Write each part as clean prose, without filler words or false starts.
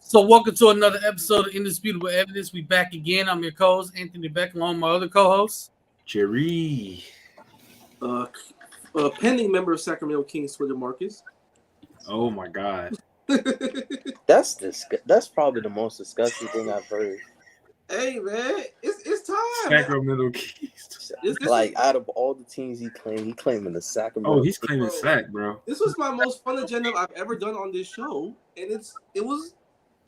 So welcome to another episode of Indisputable Evidence. We back again. I'm your co-host, Anthony Beck, along with my other co-host, Jerry. Pending member of Sacramento Kings, Twitter Marcus. Oh my God. That's probably the most disgusting thing I've heard. Hey man, it's time. Sacramento Kings. Like out of all the teams he claiming the Sacramento. Oh, he's claiming sack, bro. This was my most fun agenda I've ever done on this show, and it's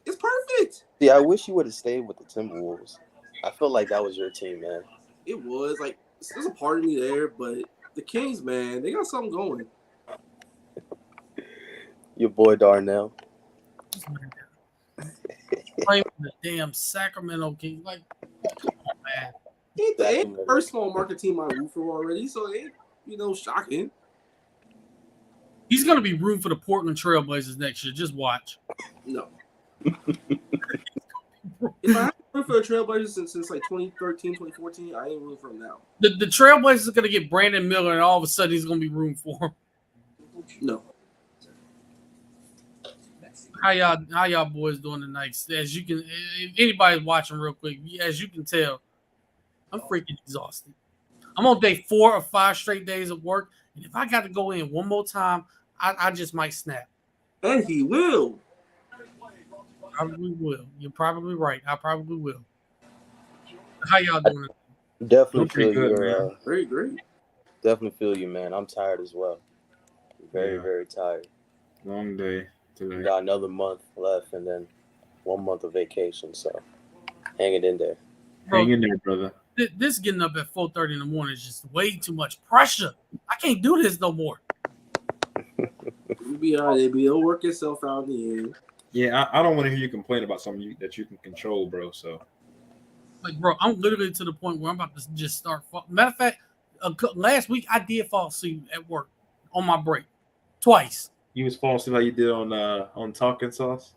perfect. See, I wish you would have stayed with the Timberwolves. I felt like that was your team, man. It was like there's a part of me there, but the Kings, man, they got something going. Your boy Darnell. playing the damn Sacramento Kings. Like, come on, man. Ain't the first small market team I root for already, so it ain't shocking. He's gonna be rooting for the Portland Trailblazers next year. Just watch. No. If I have to root for the Trailblazers since like 2013, 2014, I ain't rooting for them now. The Trailblazers are gonna get Brandon Miller, and all of a sudden he's gonna be rooting for him. No. How y'all boys doing tonight? As you can, if anybody's watching real quick, as you can tell, I'm freaking exhausted. I'm on day 4 of 5 straight days of work, and if I got to go in one more time, I just might snap. And he will. Probably will. You're probably right. I probably will. How y'all doing? Definitely feel you. man. Great. Definitely feel you, man. I'm tired as well. Very, Yeah. very tired. Long day We today. got another month left, and then 1 month of vacation. So, hang it in there. Bro, Hang in there, brother. this getting up at 4:30 in the morning is just way too much pressure. I can't do this no more. You'll be all right. It'll work itself out in the end. Yeah, I don't want to hear you complain about something that you can control, bro. So Like, bro, I'm literally to the point where I'm about to just start. Matter of fact, last week I did fall asleep at work on my break twice. you was falling asleep like you did on Talking Sauce.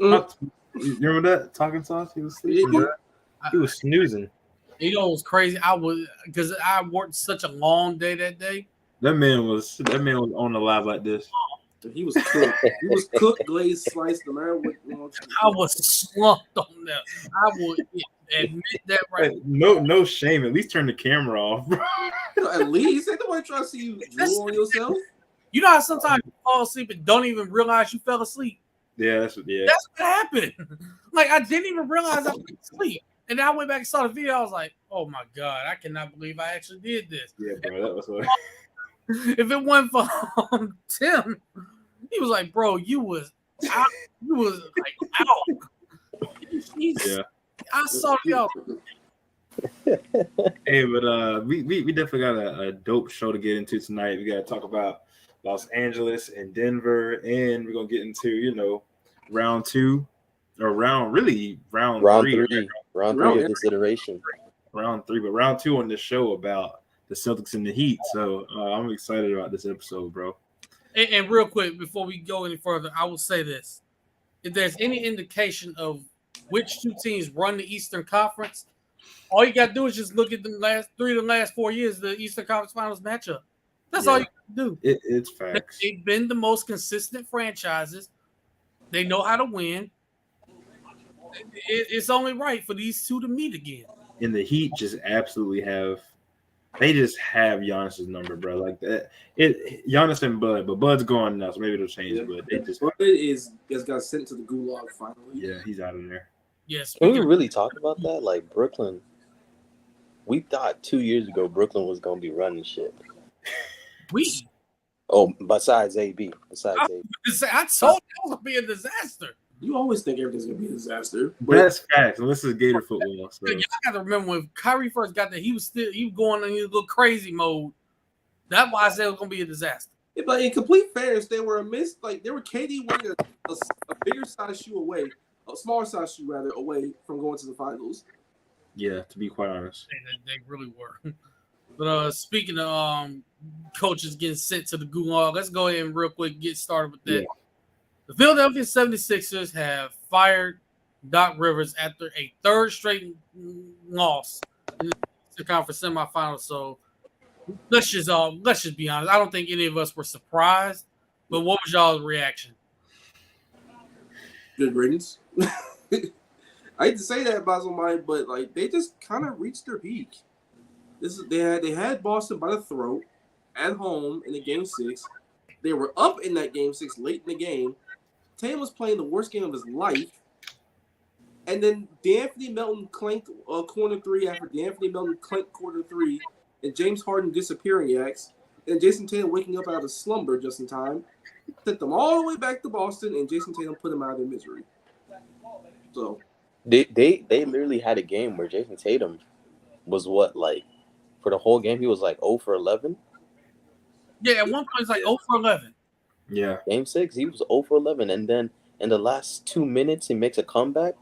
Mm. You remember that Talking Sauce? He was sleeping. Yeah. Bro. He was snoozing. You know, it was crazy. Because I worked such a long day that day. That man was on the live like this. He was cooked. He was cooked, glazed, sliced, no matter what. I was slumped on that. I would admit that right. Hey, no shame. At least turn the camera off, bro. At least ain't nobody trying to see you drool on yourself. You know how sometimes you fall asleep and don't even realize you fell asleep? Yeah, that's what happened. Like, I didn't even realize I was asleep. And then I went back and saw the video. I was like, oh my God, I cannot believe I actually did this. Yeah, bro, that was what. If it wasn't for Tim, he was like, bro, you was out. You was like out. Yeah. I saw y'all. Hey, but we definitely got a dope show to get into tonight. We got to talk about Los Angeles and Denver, and we're gonna get into round 2 or round three. Round three of consideration. Round 3, but round 2 on this show about the Celtics and the Heat. So I'm excited about this episode, bro. And real quick, before we go any further, I will say this. If there's any indication of which two teams run the Eastern Conference, all you got to do is just look at the last 4 years, the Eastern Conference Finals matchup. That's all you got to do. It's facts. They've been the most consistent franchises. They know how to win. It's only right for these two to meet again. And the Heat just absolutely have Giannis's number, bro. Like that. Giannis and Bud, but Bud's gone now, so maybe it'll change. Yeah. But they just Bud has got sent to the gulag finally. yeah, he's out of there. Yes. Can we really talk about that? Like Brooklyn, we thought 2 years ago Brooklyn was gonna be running shit. Besides AB. I told you it was gonna be a disaster. You always think everything's gonna be a disaster. That's facts. And this is Gator football. So. Y'all got to remember when Kyrie first got there, he was going in his little crazy mode. That's why I said it was gonna be a disaster. Yeah, but in complete fairness, they were KD wearing a bigger size shoe away, a smaller size shoe rather, away from going to the finals. Yeah, to be quite honest. They really were. But speaking of coaches getting sent to the gulag, let's go ahead and real quick get started with that. Yeah. The Philadelphia 76ers have fired Doc Rivers after a third straight loss in the conference semifinals. So let's just be honest. I don't think any of us were surprised. But what was y'all's reaction? Good riddance. I hate to say that about somebody, but like they just kind of reached their peak. They had Boston by the throat at home in the game 6. They were up in that game 6 late in the game. Tatum was playing the worst game of his life. And then D'Anthony Melton clanked corner 3 after D'Anthony Melton clanked corner 3, and James Harden disappearing acts, and Jason Tatum waking up out of slumber just in time, took them all the way back to Boston, and Jason Tatum put them out of their misery. So They literally had a game where Jason Tatum was for the whole game he was like 0 for 11. Yeah, at one point it's like 0 for 11. Yeah. Game 6 he was 0 for 11, and then in the last 2 minutes he makes a comeback.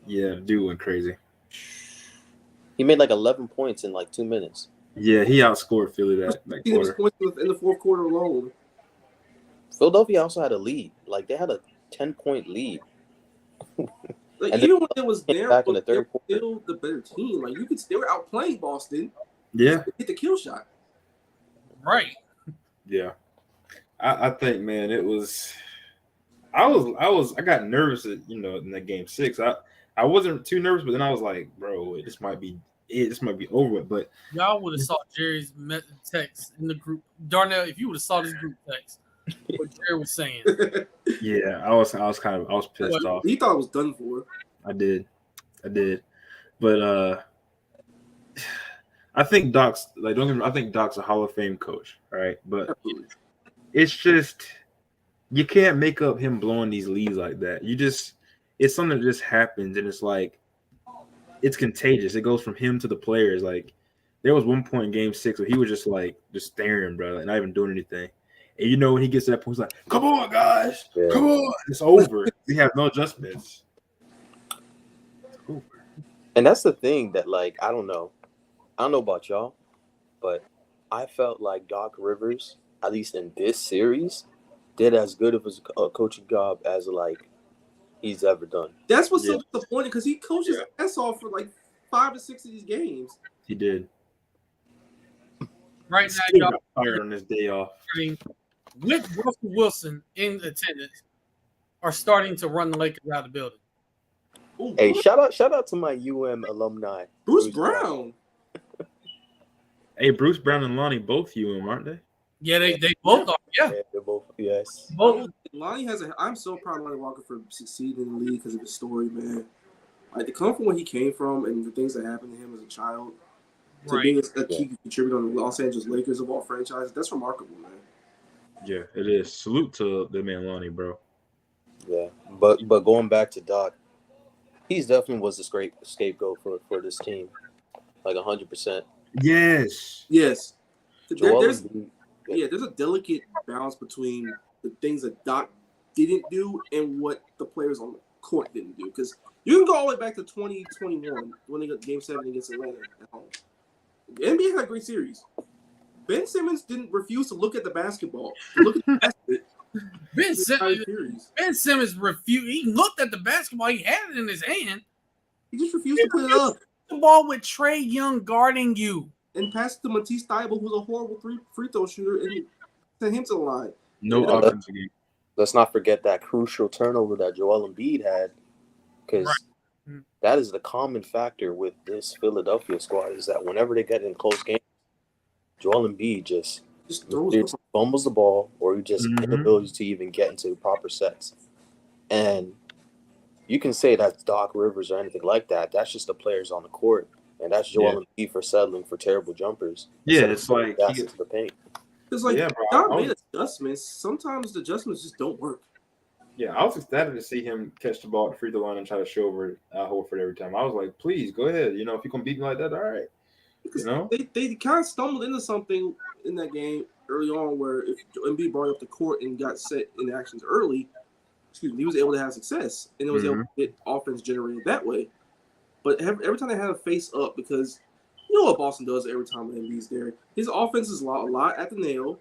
Yeah, dude went crazy. He made like 11 points in like 2 minutes. Yeah, he outscored Philly that he was quarter. points in the fourth quarter alone. Philadelphia also had a lead. Like they had a 10-point lead. Like, And even when it was came there, back in the they third were quarter. still the better team. Like they were outplaying Boston. Yeah. Hit the kill shot. Right. Yeah. I think, man, it was I got nervous in that game 6. I wasn't too nervous, but then I was like, bro, this might be over with. But Y'all would have saw Jerry's text in the group. Darnell, if you would have saw this group text, what Jerry was saying. yeah, I was pissed off. He thought it was done for. I did. But I think Doc's I think Doc's a Hall of Fame coach, all right? But Absolutely. it's just you can't make up him blowing these leads like that. It's something that just happens, and it's like it's contagious. It goes from him to the players. Like there was one point in game 6 where he was just staring, bro, and not even doing anything. And when he gets to that point, he's like, "Come on, guys, Yeah. come on!" It's over. We have no adjustments. It's over. And that's the thing that I don't know about y'all, but I felt like Doc Rivers, at least in this series, did as good of a coaching job as he's ever done. That's what's so disappointing because he coached his ass off for 5 to 6 of these games. He did. Right Still now, y'all got fired on his day off. with Russell Wilson in attendance are starting to run the Lakers out of the building. Ooh, Hey, shout out to my alumni. Bruce Brown. Hey, Bruce Brown and Lonnie both aren't they? Yeah, they both are. Yeah. Yeah, they're both, yes. Both. Lonnie I'm so proud of Lonnie Walker for succeeding in the league because of his story, man. To come from where he came from and the things that happened to him as a child, to being a key contributor on the Los Angeles Lakers of all franchises, that's remarkable, man. Yeah, it is. Salute to the man Lonnie, bro. Yeah, but going back to Doc, he's definitely was a great scapegoat for this team, 100%. Yes. Yes. There's There's a delicate balance between the things that Doc didn't do and what the players on the court didn't do. Because you can go all the way back to 2021 when they got Game 7 against Atlanta at home. The NBA had a great series. Ben Simmons didn't refuse to look at the basketball. To look at the basket. Ben Simmons refused. He looked at the basketball. He had it in his hand. He just refused to put it up. The ball with Trae Young guarding you. And passed to Matisse Thybulle, who's a horrible free throw shooter, and sent him to the line. No offensive game. Let's not forget that crucial turnover that Joel Embiid had, because that is the common factor with this Philadelphia squad is that whenever they get in close games, Joel Embiid just fumbles the ball or he just inability to even get into proper sets. And you can say that's Doc Rivers or anything like that. That's just the players on the court. And that's Joel Embiid for settling for terrible jumpers. Yeah, it's like that's the paint. It's Doc made adjustments. Sometimes the adjustments just don't work. Yeah, I was ecstatic to see him catch the ball at the free throw line and try to show over Al Horford every time. I was like, please go ahead. If you're gonna beat me like that, all right. They kind of stumbled into something in that game early on where if Embiid brought up the court and got set in actions early, he was able to have success and it was able to get offense generated that way. But every time they had a face up, because you know what Boston does every time Embiid's there, his offense is a lot at the nail.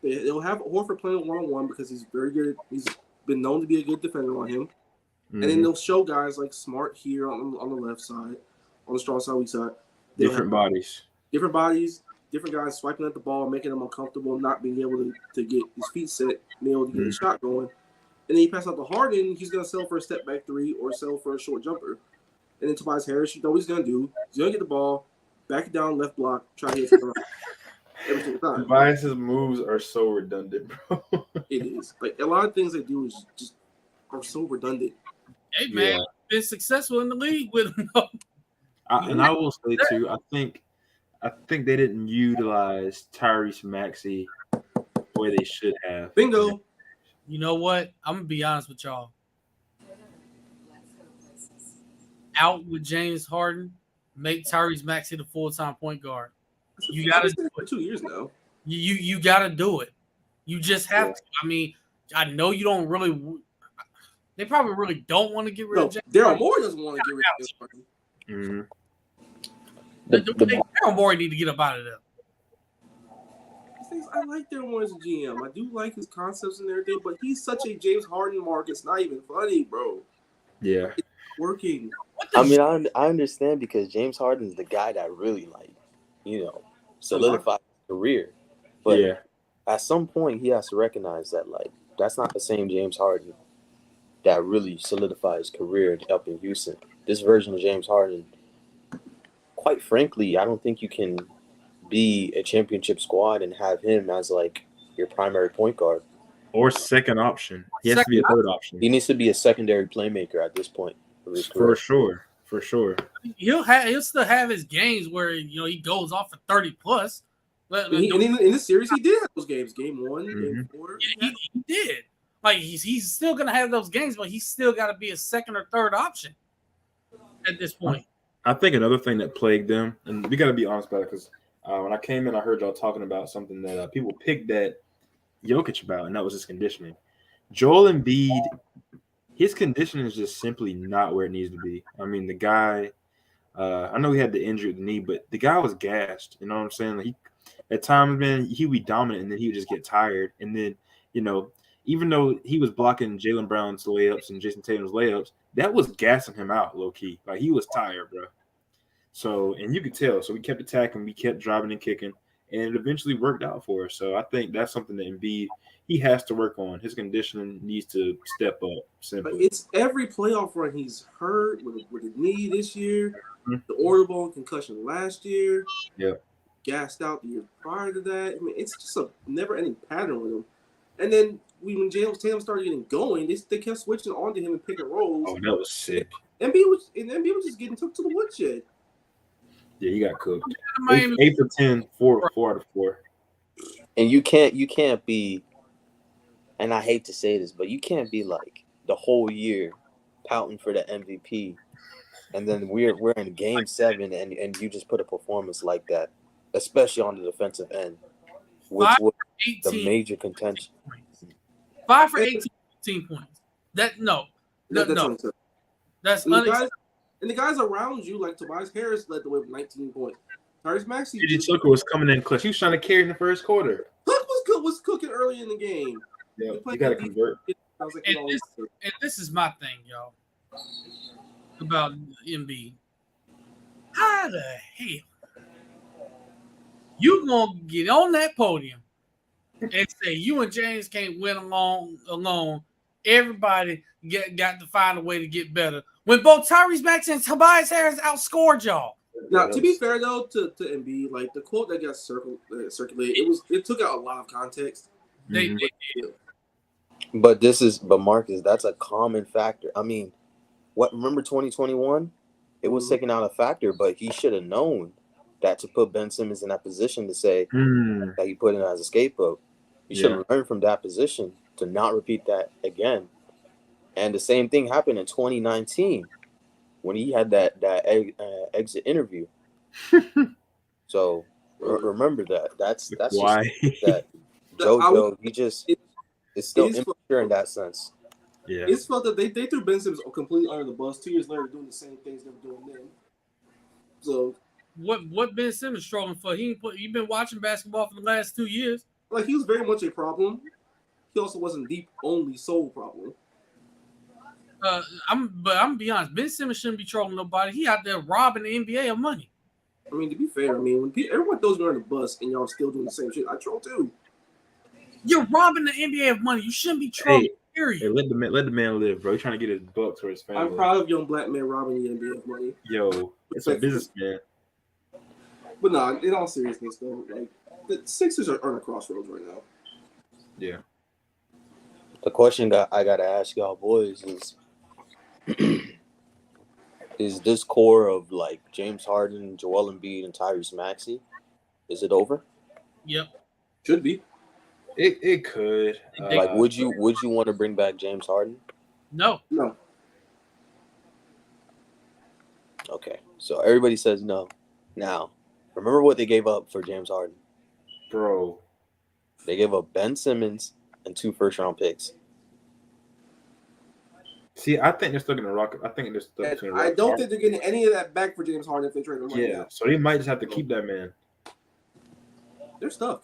They'll have Horford playing one-on-one because he's very good. He's been known to be a good defender on him. And then they'll show guys like Smart here on the left side, on the strong side, weak side. Different bodies, different guys swiping at the ball, making them uncomfortable, not being able to get his feet set, being able to get a shot going. And then he passes out to Harden, he's going to sell for a step back three or sell for a short jumper. And then Tobias Harris, you know what he's going to do. He's going to get the ball, back it down, left block, try to hit it every single time. Tobias's moves are so redundant, bro. It is. Like, a lot of things they do is just are so redundant. Hey, man, been successful in the league with him. And I will say, too, I think they didn't utilize Tyrese Maxey the way they should have. Bingo. You know what? I'm going to be honest with y'all. Out with James Harden, make Tyrese Maxey the full-time point guard. You got to do it. For 2 years now. You got to do it. You just have to. I mean, I know you don't really – they probably really don't want to get rid of James Daryl Harden. Morey doesn't want to get rid of James Harden. Daryl Morey need to get up out of there. I like Daryl Morey as a GM. I do like his concepts and everything, but he's such a James Harden mark. It's not even funny, bro. Yeah. It's working. I mean, I understand because James Harden is the guy that really, like, solidified his career. But at some point, he has to recognize that, like, that's not the same James Harden that really solidified his career up in Houston. This version of James Harden, quite frankly, I don't think you can be a championship squad and have him as, like, your primary point guard. Or second option. He has to be a third option. He needs to be a secondary playmaker at this point. For sure. He'll still have his games where he goes off for 30 plus. And in this series, he did have those games. Game 1, game 4. He did. Like he's still gonna have those games, but he's still got to be a second or third option at this point. I think another thing that plagued them, and we got to be honest about it, because when I came in, I heard y'all talking about something that people picked at Jokic about, and that was his conditioning. Joel Embiid, his conditioning is just simply not where it needs to be. I mean, the guy, I know he had the injury at the knee, but the guy was gassed. You know what I'm saying? Like at times, man, he would be dominant, and then he would just get tired. And then, even though he was blocking Jaylen Brown's layups and Jason Tatum's layups, that was gassing him out, low-key. Like, he was tired, bro. So, and you could tell. So, we kept attacking. We kept driving and kicking. And it eventually worked out for us. So, I think that's something that Embiid, he has to work on. His conditioning needs to step up, simply. But it's every playoff run he's hurt with the knee this year, the Order Bowl concussion last year. Yeah. Gassed out the year prior to that. I mean, it's just a never-ending pattern with him. And then when James Tatum started getting going, they kept switching on to him and pick and rolls. Oh, that was sick. Embiid was just getting took to the woodshed. Yeah, he got cooked. 8 for 10, 4 out of 4. And you can't be, and I hate to say this, but you can't be like the whole year pouting for the MVP, and then we're in Game 7, and you just put a performance like that, especially on the defensive end, which was the major contention. 5 for 18 points. That's unacceptable. And the guys around you, like Tobias Harris, led the way with 19 points. Tyrese Maxey. PJ Tucker was coming in clutch. He was trying to carry in the first quarter. Hook was cooking early in the game. Yeah, you got to convert. And this is my thing, y'all, about Embiid. How the hell you gonna get on that podium and say you and James can't win alone? Everybody got to find a way to get better. When both Tyrese Maxey and Tobias Harris outscored y'all. Now, to be fair though, to Embiid, like the quote that got circulated, it took out a lot of context. They did. But Marcus, that's a common factor. I mean, remember 2021? It was taking out a factor, but he should have known that to put Ben Simmons in that position to say that he put him as a scapegoat. He should have learned from that position to not repeat that again. And the same thing happened in 2019 when he had that exit interview. So remember that. That's why just, that JoJo. He just is still immature in that sense. Yeah, it's felt that they threw Ben Simmons completely under the bus. 2 years later, doing the same things they were doing then. So what Ben Simmons struggling for? You've been watching basketball for the last 2 years. Like, he was very much a problem. He also wasn't the only sole problem. I'm gonna be honest. Ben Simmons shouldn't be trolling nobody. He out there robbing the NBA of money. I mean, to be fair, when everyone throws me on the bus and y'all still doing the same shit, I troll too. You're robbing the NBA of money. You shouldn't be trolling Hey, Period. let the man live, bro. He's trying to get his bucks for his family. I'm proud of young black man robbing the NBA of money. Yo, it's a businessman. But no, in all seriousness though, like the Sixers are on a crossroads right now. Yeah. The question I gotta ask y'all boys is this core of like James Harden, Joel Embiid, and Tyrese Maxey, is it over? Yep. Should be. It could. Like, would you want to bring back James Harden? No. No. Okay, so everybody says no. Now, remember what they gave up for James Harden? bro? They gave up Ben Simmons and 2 first-round picks. See, I think they're still gonna rock. I think they're still gonna rock. I don't think they're getting any of that back for James Harden if they trade him right Yeah, now. so they might just have to keep that man. They're stuck.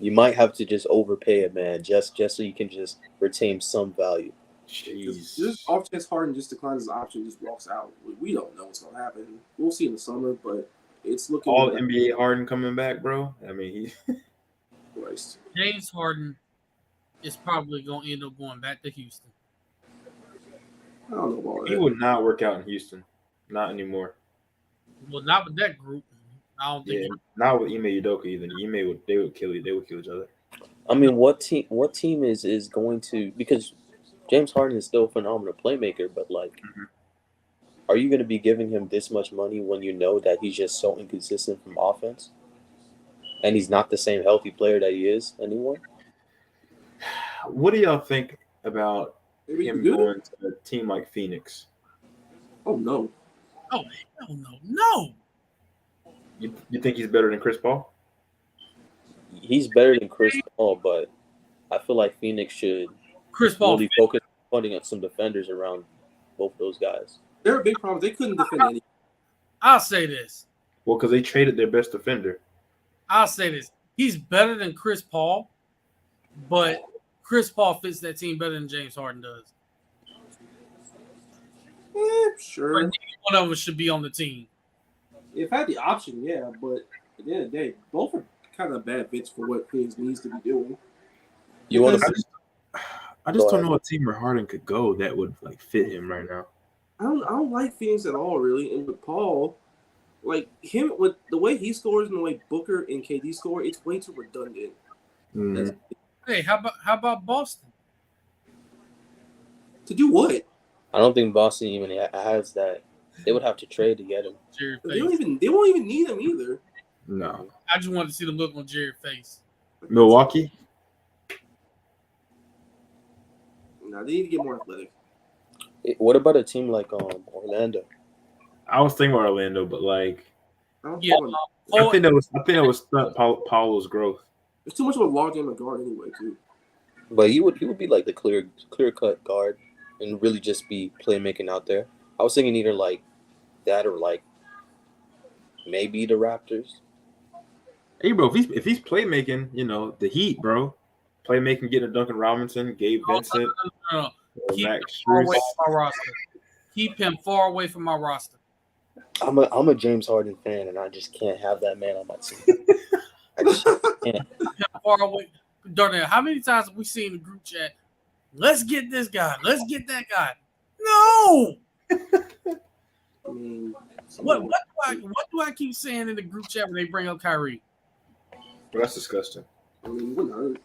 You might have to just overpay a man just so you can just retain some value. Just Jeez. off chance Harden just declines his option, just walks out. We don't know what's gonna happen. We'll see in the summer, but it's looking All like NBA Harden coming back, bro. I mean, he Christ. James Harden is probably going to end up going back to Houston. I don't know about he that. would not work out in Houston. Not anymore. Well, not with that group. I don't think. Yeah, not with Ime Udoka either. They would kill you. They would kill each other. I mean, what team is going to, because James Harden is still a phenomenal playmaker, but like, are you going to be giving him this much money when you know that he's just so inconsistent from offense, and he's not the same healthy player that he is anymore? What do y'all think about Maybe him you do? going to a team like Phoenix? Oh no. Oh, hell no. You think he's better than Chris Paul? He's better than Chris Paul, but I feel like Phoenix should Chris Paul. really focus on putting some defenders around both those guys. They're a big problem. They couldn't defend any. I'll say this. Well, because they traded their best defender. I'll say this. He's better than Chris Paul, but Chris Paul fits that team better than James Harden does. Sure. One of them should be on the team. If I had the option, yeah, but at the end of the day, both are kind of bad fits for what Phoenix needs to be doing. You want Because- to? I just Go don't ahead. know what team where Harden could go that would like fit him right now. I don't like Phoenix at all, really. And with Paul, like him with the way he scores and the way Booker and KD score, it's way too redundant. Mhm. Hey, how about Boston? To do what? I don't think Boston even has that. They would have to trade to get him. Jerry They face. won't even need him either. No. I just wanted to see the look on Jerry's face. Milwaukee? No, they need to get more athletic. What about a team like Orlando? I was thinking about Orlando, but like I don't Yeah, think I think that was stunt Paulo's growth. there's too much of a logjam at guard anyway, too. But he would be like the clear cut guard and really just be playmaking out there. I was thinking either like that or like maybe the Raptors. Hey, bro, if he's playmaking, you know, the Heat, bro. Playmaking, getting a Duncan Robinson, Gabe Vincent, No. Keep Max him far Strus. away from my roster. Keep him far away from my roster. I'm a James Harden fan, and I just can't have that man on my team. I just can't. Keep him far away. Darnell, how many times have we seen in the group chat? Let's get this guy. Let's get that guy. No. I mean, What do I keep saying in the group chat when they bring up Kyrie? Bro, that's disgusting. I mean, wouldn't hurt.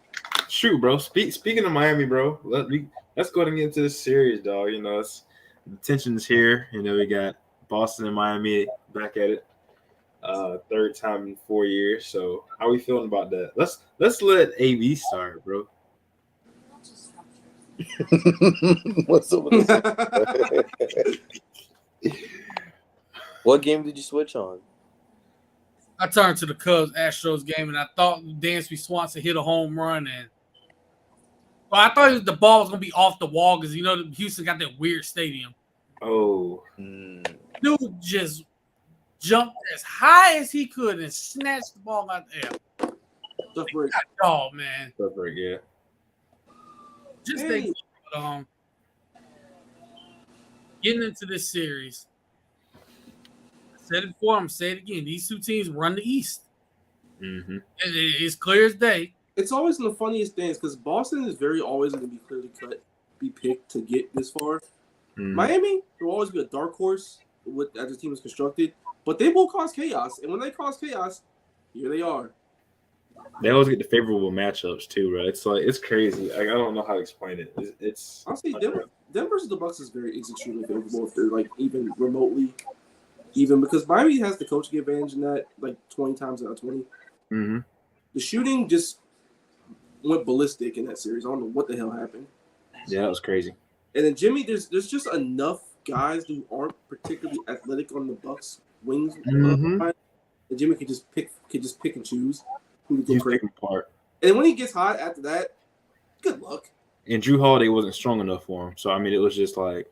Shoot, bro. Speaking of Miami, bro, let's go ahead and get into this series, dog. You know, the tension's here. You know, we got Boston and Miami back at it. Third time in 4 years. So how are we feeling about that? Let's let AB start, bro. What's up with this? What game did you switch on? I turned to the Cubs Astros game and I thought Dansby Swanson hit a home run I thought the ball was gonna be off the wall because Houston got that weird stadium. Oh, Dude just jumped as high as he could and snatched the ball out the air. Tough break. Oh man, perfect, yeah. just Hey. think, getting into this series. I said it before. I'm gonna say it again. These two teams run the East. Mm-hmm. It's clear as day. it's always the funniest things because Boston is very always going to be clearly cut, be picked to get this far. Miami will always be a dark horse as the team is constructed, but they will cause chaos. And when they cause chaos, here they are. They always get the favorable matchups too, right? It's like it's crazy. Like, I don't know how to explain it. It's Honestly, Denver versus the Bucks is extremely favorable if they're like even remotely even because Miami has the coaching advantage in that like 20 times out of 20. Mm-hmm. The shooting just went ballistic in that series. I don't know what the hell happened. Yeah, that was crazy. And then Jimmy, there's just enough guys who aren't particularly athletic on the Bucks wings. Mhm. And Jimmy could just pick and choose who to go He's crazy. picking apart. And when he gets hot after that, good luck. And Drew Holiday wasn't strong enough for him. So I mean, it was just like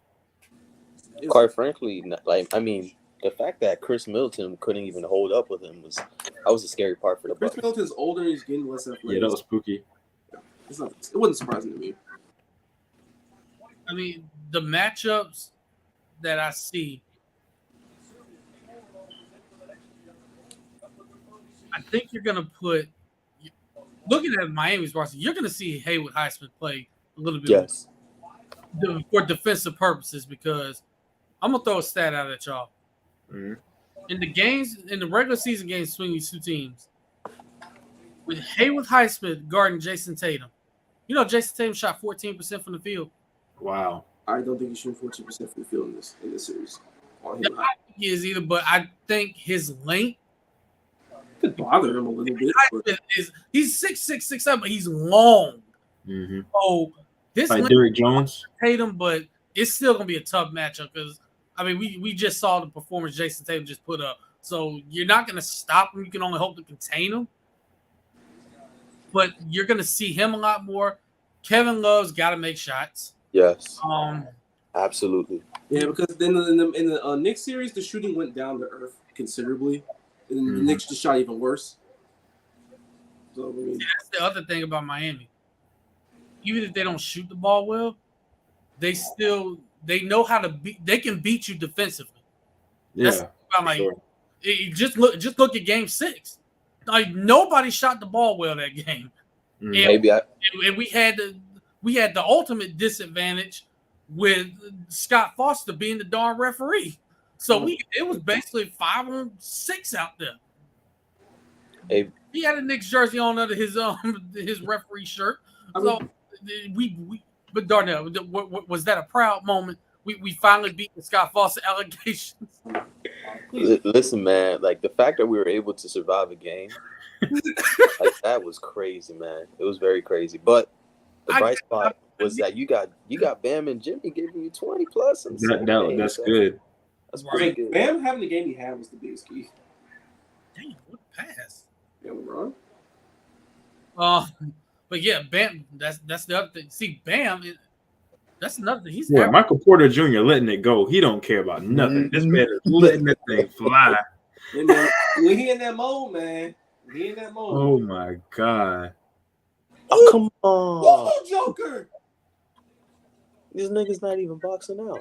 Quite frankly, like I mean, the fact that Chris Middleton couldn't even hold up with him was a scary part for the Chris Bucks. Middleton's older and he's getting less athletic. yeah, that was spooky. It wasn't surprising to me. I mean, the matchups that I see, I think you're going to put, looking at Miami's roster, you're going to see Haywood Highsmith play a little bit Yes. for defensive purposes because I'm going to throw a stat out at y'all. Mhm. In the regular season games between these two teams, with Haywood Highsmith guarding Jason Tatum, you know Jason Tatum shot 14% from the field. Wow. I don't think he's shooting 14% from the field in this series. On him. I think he is either, but I think his length Could bother him a little bit. But he's 6'6", 6'7", but he's long. Mm-hmm. So his Like length Derrick Jones. Tatum, but it's still gonna be a tough matchup because I mean we just saw the performance Jason Tatum just put up. So you're not gonna stop him. You can only hope to contain him. But you're gonna see him a lot more. Kevin Love's got to make shots. Yes. Absolutely. yeah, because then in the Knicks series, the shooting went down to earth considerably, and then the Knicks just shot even worse. So I mean, that's the other thing about Miami. Even if they don't shoot the ball well, they know how to beat. They can beat you defensively. Yeah. That's about like sure. just look at Game 6. Like nobody shot the ball well that game. Mhm. Maybe And we had the ultimate disadvantage with Scott Foster being the darn referee. So it was basically 5-on-6 out there. Hey. He had a Knicks jersey on under his referee shirt. So but Darnell, was that a proud moment? We finally beat the Scott Foster allegations. Listen, man, like the fact that we were able to survive a game, like that was crazy, man. It was very crazy. But the bright spot was that you got Bam and Jimmy giving you 20 plus. That's good. That's pretty good. Bam having the game he had was the biggest key. Damn, what a pass. Yeah, LeBron. But yeah, Bam. That's the other thing. See, Bam. That's another thing. He's Michael Porter Jr. letting it go. He don't care about nothing. This man is letting that thing fly. Hey, man, when he in that mode, man. He in that mode. Oh my god. Oh, come on. Whoa, Joker! These niggas not even boxing out.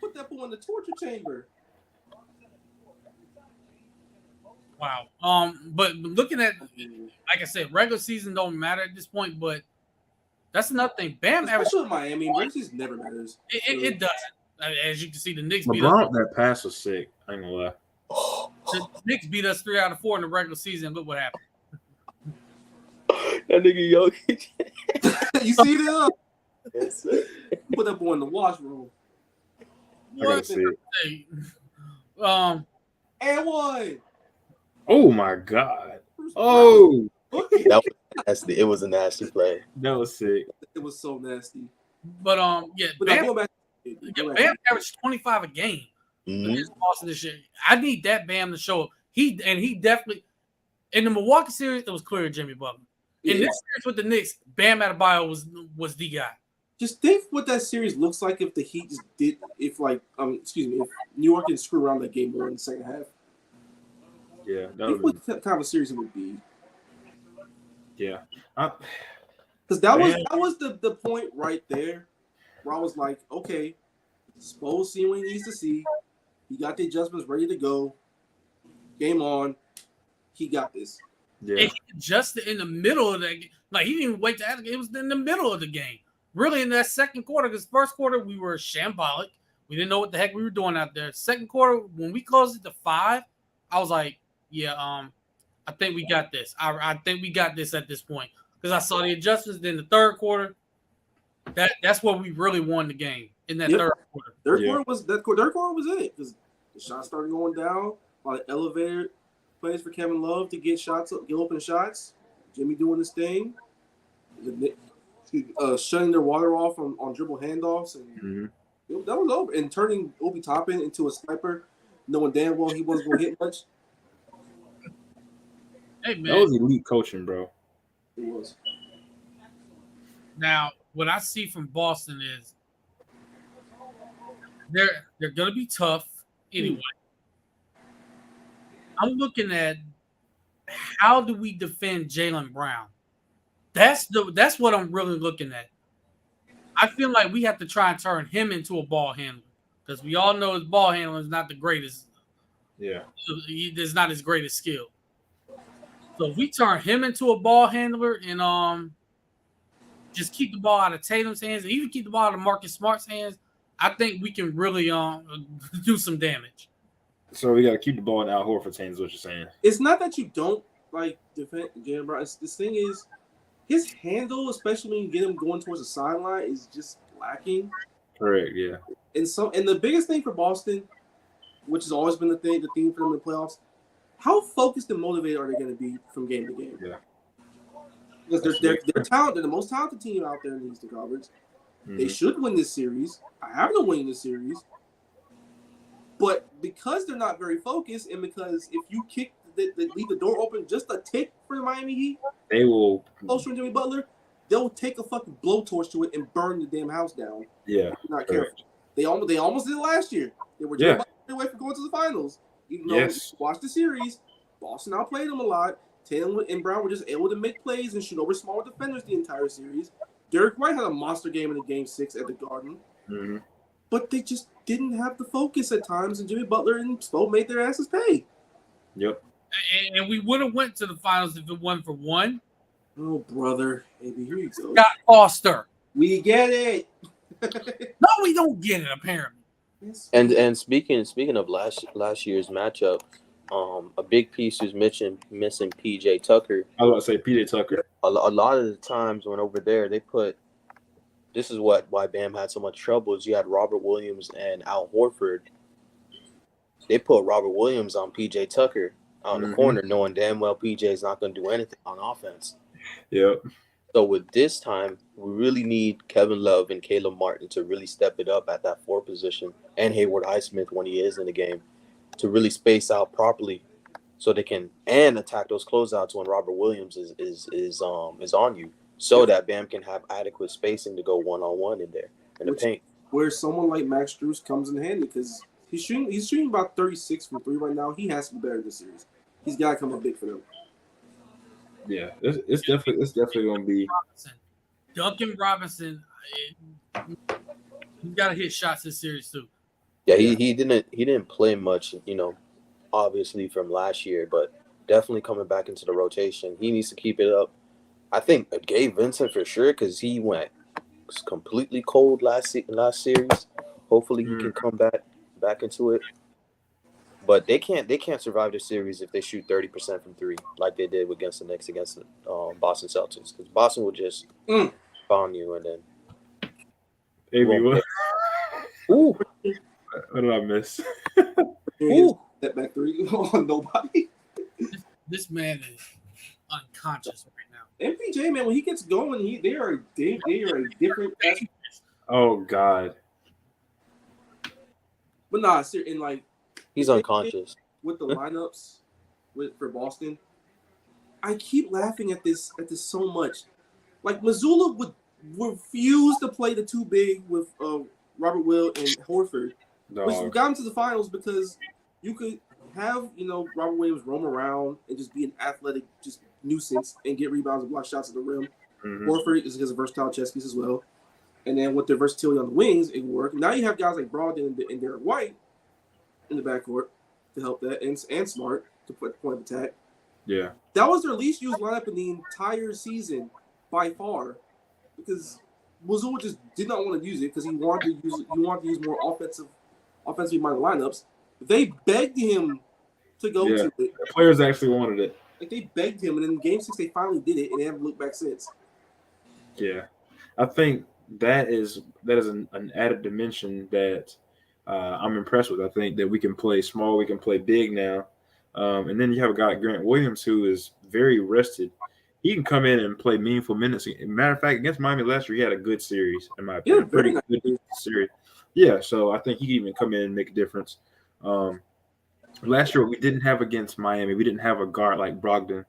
Put that boy in the torture chamber. Wow. But looking at, like I said, regular season don't matter at this point. But that's another thing. Bam averaged. Especially with Miami, regular season never matters. It doesn't. As you can see, the Knicks beat us. LeBron, that pass was sick. I ain't gonna lie. The Knicks beat us 3 out of 4 in the regular season. Look what happened. That nigga Jokic. You see that? Put that boy in the washroom. I gotta see it. Hey, And one. Oh my god. Oh, That was nasty. It was a nasty play. that was sick. It was so nasty. but yeah, But now Bam, going back, Bam averaged 25 a game. Mhm. Against Boston this year. I need that Bam to show up. He definitely in the Milwaukee series it was clear Jimmy Butler. In this series with the Knicks, Bam Adebayo was the guy. Just think what that series looks like if the Heat just did, if New York didn't screw around that game more in the second half. Yeah, that Think was, what kind of a series it would be. yeah. Because that was the point right there where I was like, okay, Spo seeing what he needs to see. He got the adjustments ready to go. Game on. He got this. Yeah. And he adjusted in the middle of that. Like, he didn't even wait to ask. It was in the middle of the game. Really, in that second quarter, because first quarter, we were shambolic. We didn't know what the heck we were doing out there. Second quarter, when we closed it to 5, I was like, yeah, I think we got this. I think we got this at this point. Because I saw the adjustments. Then the third quarter, that's where we really won the game, in that third quarter. Third quarter was it, because the shots started going down. A lot of elevator plays for Kevin Love to get open shots. Jimmy doing his thing. Shutting their water off on dribble handoffs, and that was over. And turning Obi Toppin into a sniper, knowing damn well he wasn't going to hit much. Hey, man. That was elite coaching, bro. It was. Now, what I see from Boston is they're going to be tough anyway. I'm looking at how do we defend Jaylen Brown? That's what I'm really looking at. I feel like we have to try and turn him into a ball handler, because we all know his ball handling is not the greatest. Yeah. It's not his greatest skill. So if we turn him into a ball handler and just keep the ball out of Tatum's hands and even keep the ball out of Marcus Smart's hands, I think we can really do some damage. So we got to keep the ball in Al Horford's hands, is what you're saying. It's not that you don't defend Jaylen Brown. This thing is, his handle, especially when you get him going towards the sideline, is just lacking. Correct, yeah. And the biggest thing for Boston, which has always been the theme for them in the playoffs, how focused and motivated are they going to be from game to game? Yeah. Because they're talented. They're the most talented team out there in the Eastern Conference. They should win this series. I have them winning this series. But because they're not very focused, and because if you leave the door open just a tick for the Miami Heat, they will closer to Jimmy Butler, they'll take a fucking blowtorch to it and burn the damn house down. Yeah. If you're not careful. They almost did it last year. They were just away from going to the finals. Even though watch the series, Boston outplayed them a lot. Tatum and Brown were just able to make plays and shoot over smaller defenders the entire series. Derek White had a monster game in the Game 6 at the Garden. Mm-hmm. But they just didn't have the focus at times, and Jimmy Butler and Spo made their asses pay. Yep. And we would have went to the finals if it wasn't for one. Oh, brother. Baby, here you go. Scott Foster. We get it. No, we don't get it, apparently. Yes. And speaking of last year's matchup, a big piece was missing PJ Tucker. I was about to say PJ Tucker. A lot of the times when over there they put, this is why Bam had so much trouble, is you had Robert Williams and Al Horford. They put Robert Williams on PJ Tucker on the corner, knowing damn well PJ is not going to do anything on offense. Yep. So with this time, we really need Kevin Love and Caleb Martin to really step it up at that 4 position, and Hayward Highsmith when he is in the game, to really space out properly, so they can attack those closeouts when Robert Williams is on you, so that Bam can have adequate spacing to go one-on-one in there in the paint. Where someone like Max Strus comes in handy, because he's shooting about 36 from 3 right now. He has to be better this series. He's got to come up big for them. Yeah, it's definitely going to be. Duncan Robinson, he's got to hit shots this series too. Yeah, he didn't play much, obviously from last year, but definitely coming back into the rotation. He needs to keep it up. I think Gabe Vincent for sure, because he went completely cold last series. Hopefully he can come back into it. But they can't survive the series if they shoot 30% from 3 like they did against the Knicks against the Boston Celtics, because Boston will just pound you and then. Hey, what? Ooh. What did I miss? Ooh. Step back 3 on nobody. This man is unconscious right now. MPJ, man, when he gets going, they are a different. Oh God. But nah, in like. He's unconscious. With the lineups for Boston, I keep laughing at this so much. Like, Missoula would refuse to play the 2 big with Robert Will and Horford, which got him to the finals, because you could have Robert Williams roam around and just be an athletic just nuisance and get rebounds and block shots at the rim. Horford is a versatile chess piece as well, and then with their versatility on the wings, it would work. Now you have guys like Brogdon and Derek White in the backcourt to help that, and Smart to put point of attack. Yeah. That was their least used lineup in the entire season by far, because Mazzulla just did not want to use it because he wanted to use more offensively minded lineups. They begged him to go Yeah. to it. The players actually wanted it. Like they begged him, and in Game 6 they finally did it, and they haven't looked back since. Yeah. I think that is an added dimension that I'm impressed with. I think that we can play small, we can play big now. And then you have a guy like Grant Williams who is very rested. He can come in and play meaningful minutes. Matter of fact, against Miami last year, he had a good series, in my opinion. very Pretty nice good series. Yeah, so I think he can even come in and make a difference. Last year, what we didn't have against Miami, we didn't have a guard like Brogdon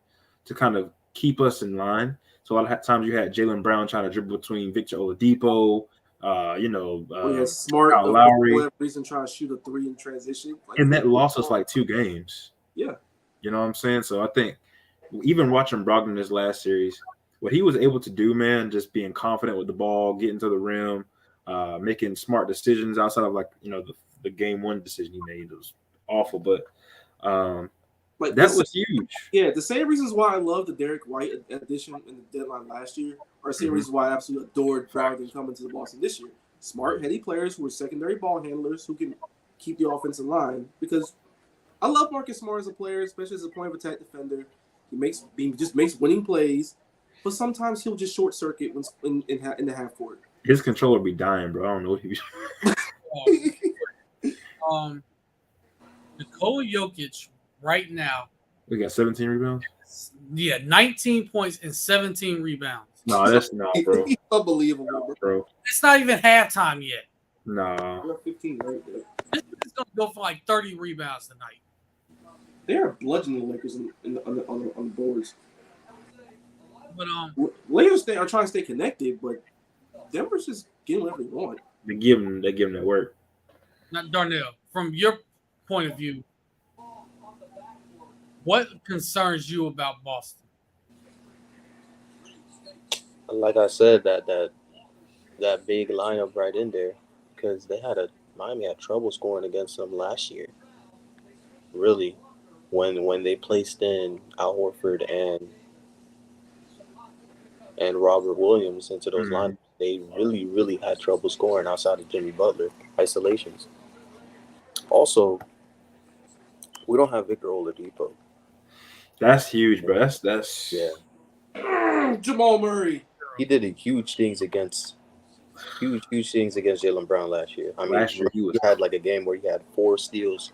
to kind of keep us in line. So a lot of times you had Jaylen Brown trying to dribble between Victor Oladipo, We had Smart Kyle for Lowry. whatever reason trying to shoot a 3 in transition. And that lost us like 2 games. Yeah. You know what I'm saying? So I think even watching Brogdon this last series, what he was able to do, man, just being confident with the ball, getting to the rim, making smart decisions outside of the game 1 decision he made. It was awful, but that was huge. Yeah, the same reasons why I love the Derek White addition in the deadline last year are the same reasons why I absolutely adored Brogdon coming to the Boston this year. Smart, heady players who are secondary ball handlers who can keep the offense in line. Because I love Marcus Smart as a player, especially as a point of attack defender. He just makes winning plays, but sometimes he'll just short circuit when in the half court. His controller be dying, bro. I don't know what he was. Nikola Jokic right now. We got 17 rebounds. Yeah, 19 points and 17 rebounds. No, that's not, bro. Unbelievable, bro. It's not even halftime yet. Nah. 15 right there. This is gonna go for like 30 rebounds tonight. They are bludgeoning the Lakers on the boards. But Lakers are trying to stay connected, but Denver's just getting whatever they want. They give him that work. not Darnell, from your point of view, what concerns you about Boston? Like I said, that big lineup right in there, because Miami had trouble scoring against them last year. Really, when they placed in Al Horford and Robert Williams into those lineups, they really, really had trouble scoring outside of Jimmy Butler isolations. Also, we don't have Victor Oladipo. That's huge, bro. That's yeah. Jamal Murray. He did huge things against Jaylen Brown last year. I mean, last year he had like a game where he had 4 steals.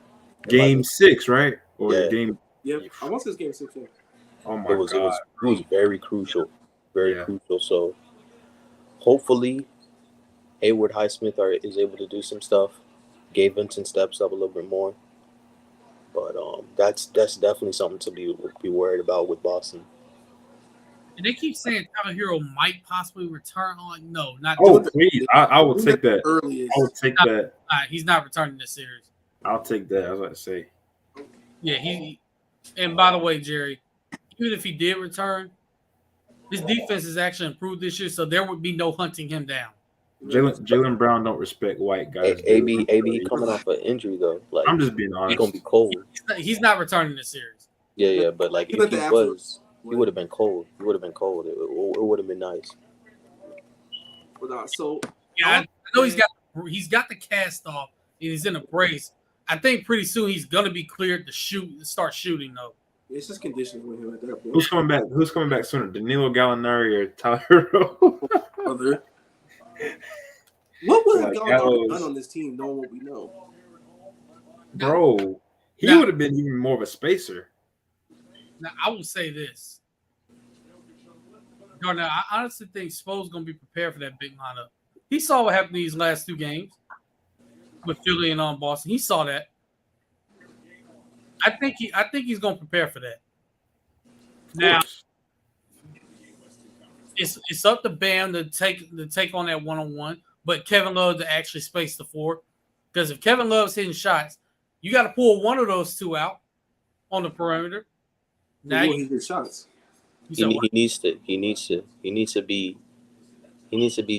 Game 6, right? Or Yeah. game. Yeah, I want this game 6. Oh my It was very crucial, Yeah. crucial. So hopefully, Hayward Highsmith is able to do some stuff. Gabe Vincent steps up a little bit more, but that's definitely something to be worried about with Boston. And they keep saying Tyler Hero might possibly return. I'm like, no, not Oh, this. please. I will take that. Earliest. I will take that. He's not returning this series. I'll take that. I was about to say. Yeah, and by the way, Jerry, even if he did return, his defense has actually improved this year, so there would be no hunting him down. Jaylen Brown don't respect white guys. AB coming off an injury though. Like, I'm just being honest. he's gonna be cold. He's not returning this series. Yeah, but like He if let he the was, he would have been cold. He would have been cold. It would have been nice. But not so. Yeah, I know he's got the cast off and he's in a brace. I think pretty soon he's gonna be cleared to start shooting though. It's just conditions with him at that point. Who's coming back? Who's coming back sooner, Danilo Gallinari or Tyler Hero? Brother. What would have Gallows. done on this team knowing what we know? Bro, he Now- would have been even more of a spacer. Now I will say this. Now, I honestly think Spo's gonna be prepared for that big lineup. He saw what happened these last 2 games with Philly and on Boston. He saw that. I think he's gonna prepare for that. Now it's up to Bam to take on that 1-on-1, but Kevin Love to actually space the 4. Because if Kevin Love's hitting shots, you got to pull one of those 2 out on the perimeter. Now He hit shots. He needs to be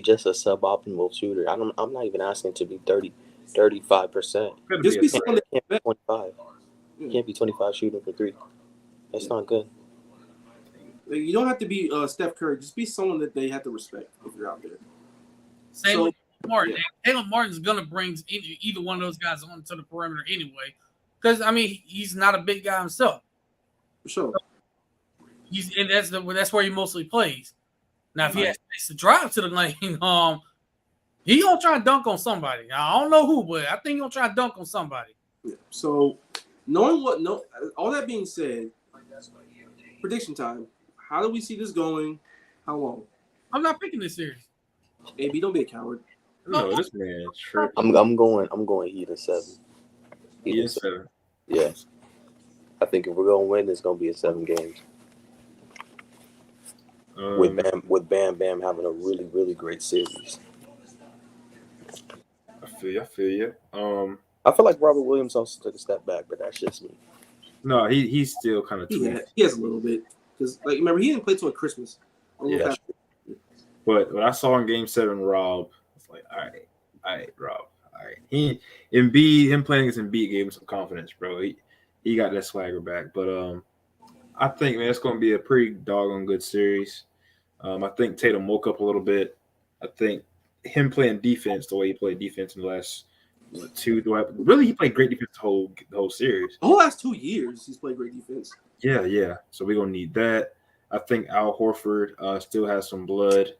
just a suboptimal shooter. I'm not even asking to be 35%. Just be someone Can't be that 25. Yeah. Can't be 25 shooting for 3. That's not good. Like, you don't have to be Steph Curry. Just be someone that they have to respect if you're out there. Same So, with Martin. yeah. Caleb Martin's gonna bring either one of those guys onto the perimeter anyway, because I mean he's not a big guy himself. For sure. And that's where he mostly plays. Now, if he has to drive to the lane, he gonna try and dunk on somebody. I don't know who, but I think he gonna try and dunk on somebody. Yeah. So, all that being said, prediction time. How do we see this going? How long? I'm not picking this series. AB, don't be a coward. No, this man tripping. I'm going Heat in 7. He is 7. Yeah. I think if we're gonna win, it's gonna be in 7 games. With Bam Bam having a really, really great series. I feel you. I feel like Robert Williams also took a step back, but that's just me. No, he's still kind of He has a little bit because, like, remember he didn't play till Christmas. Yeah. But what I saw in Game 7, Rob, it's like, all right, Rob, all right. Him playing against Embiid gave him some confidence, bro. He got that swagger back. But I think, man, it's going to be a pretty doggone good series. I think Tatum woke up a little bit. I think him playing defense the way he played defense in the last really he played great defense the whole series. The whole last 2 years, he's played great defense. Yeah. So we're gonna need that. I think Al Horford still has some blood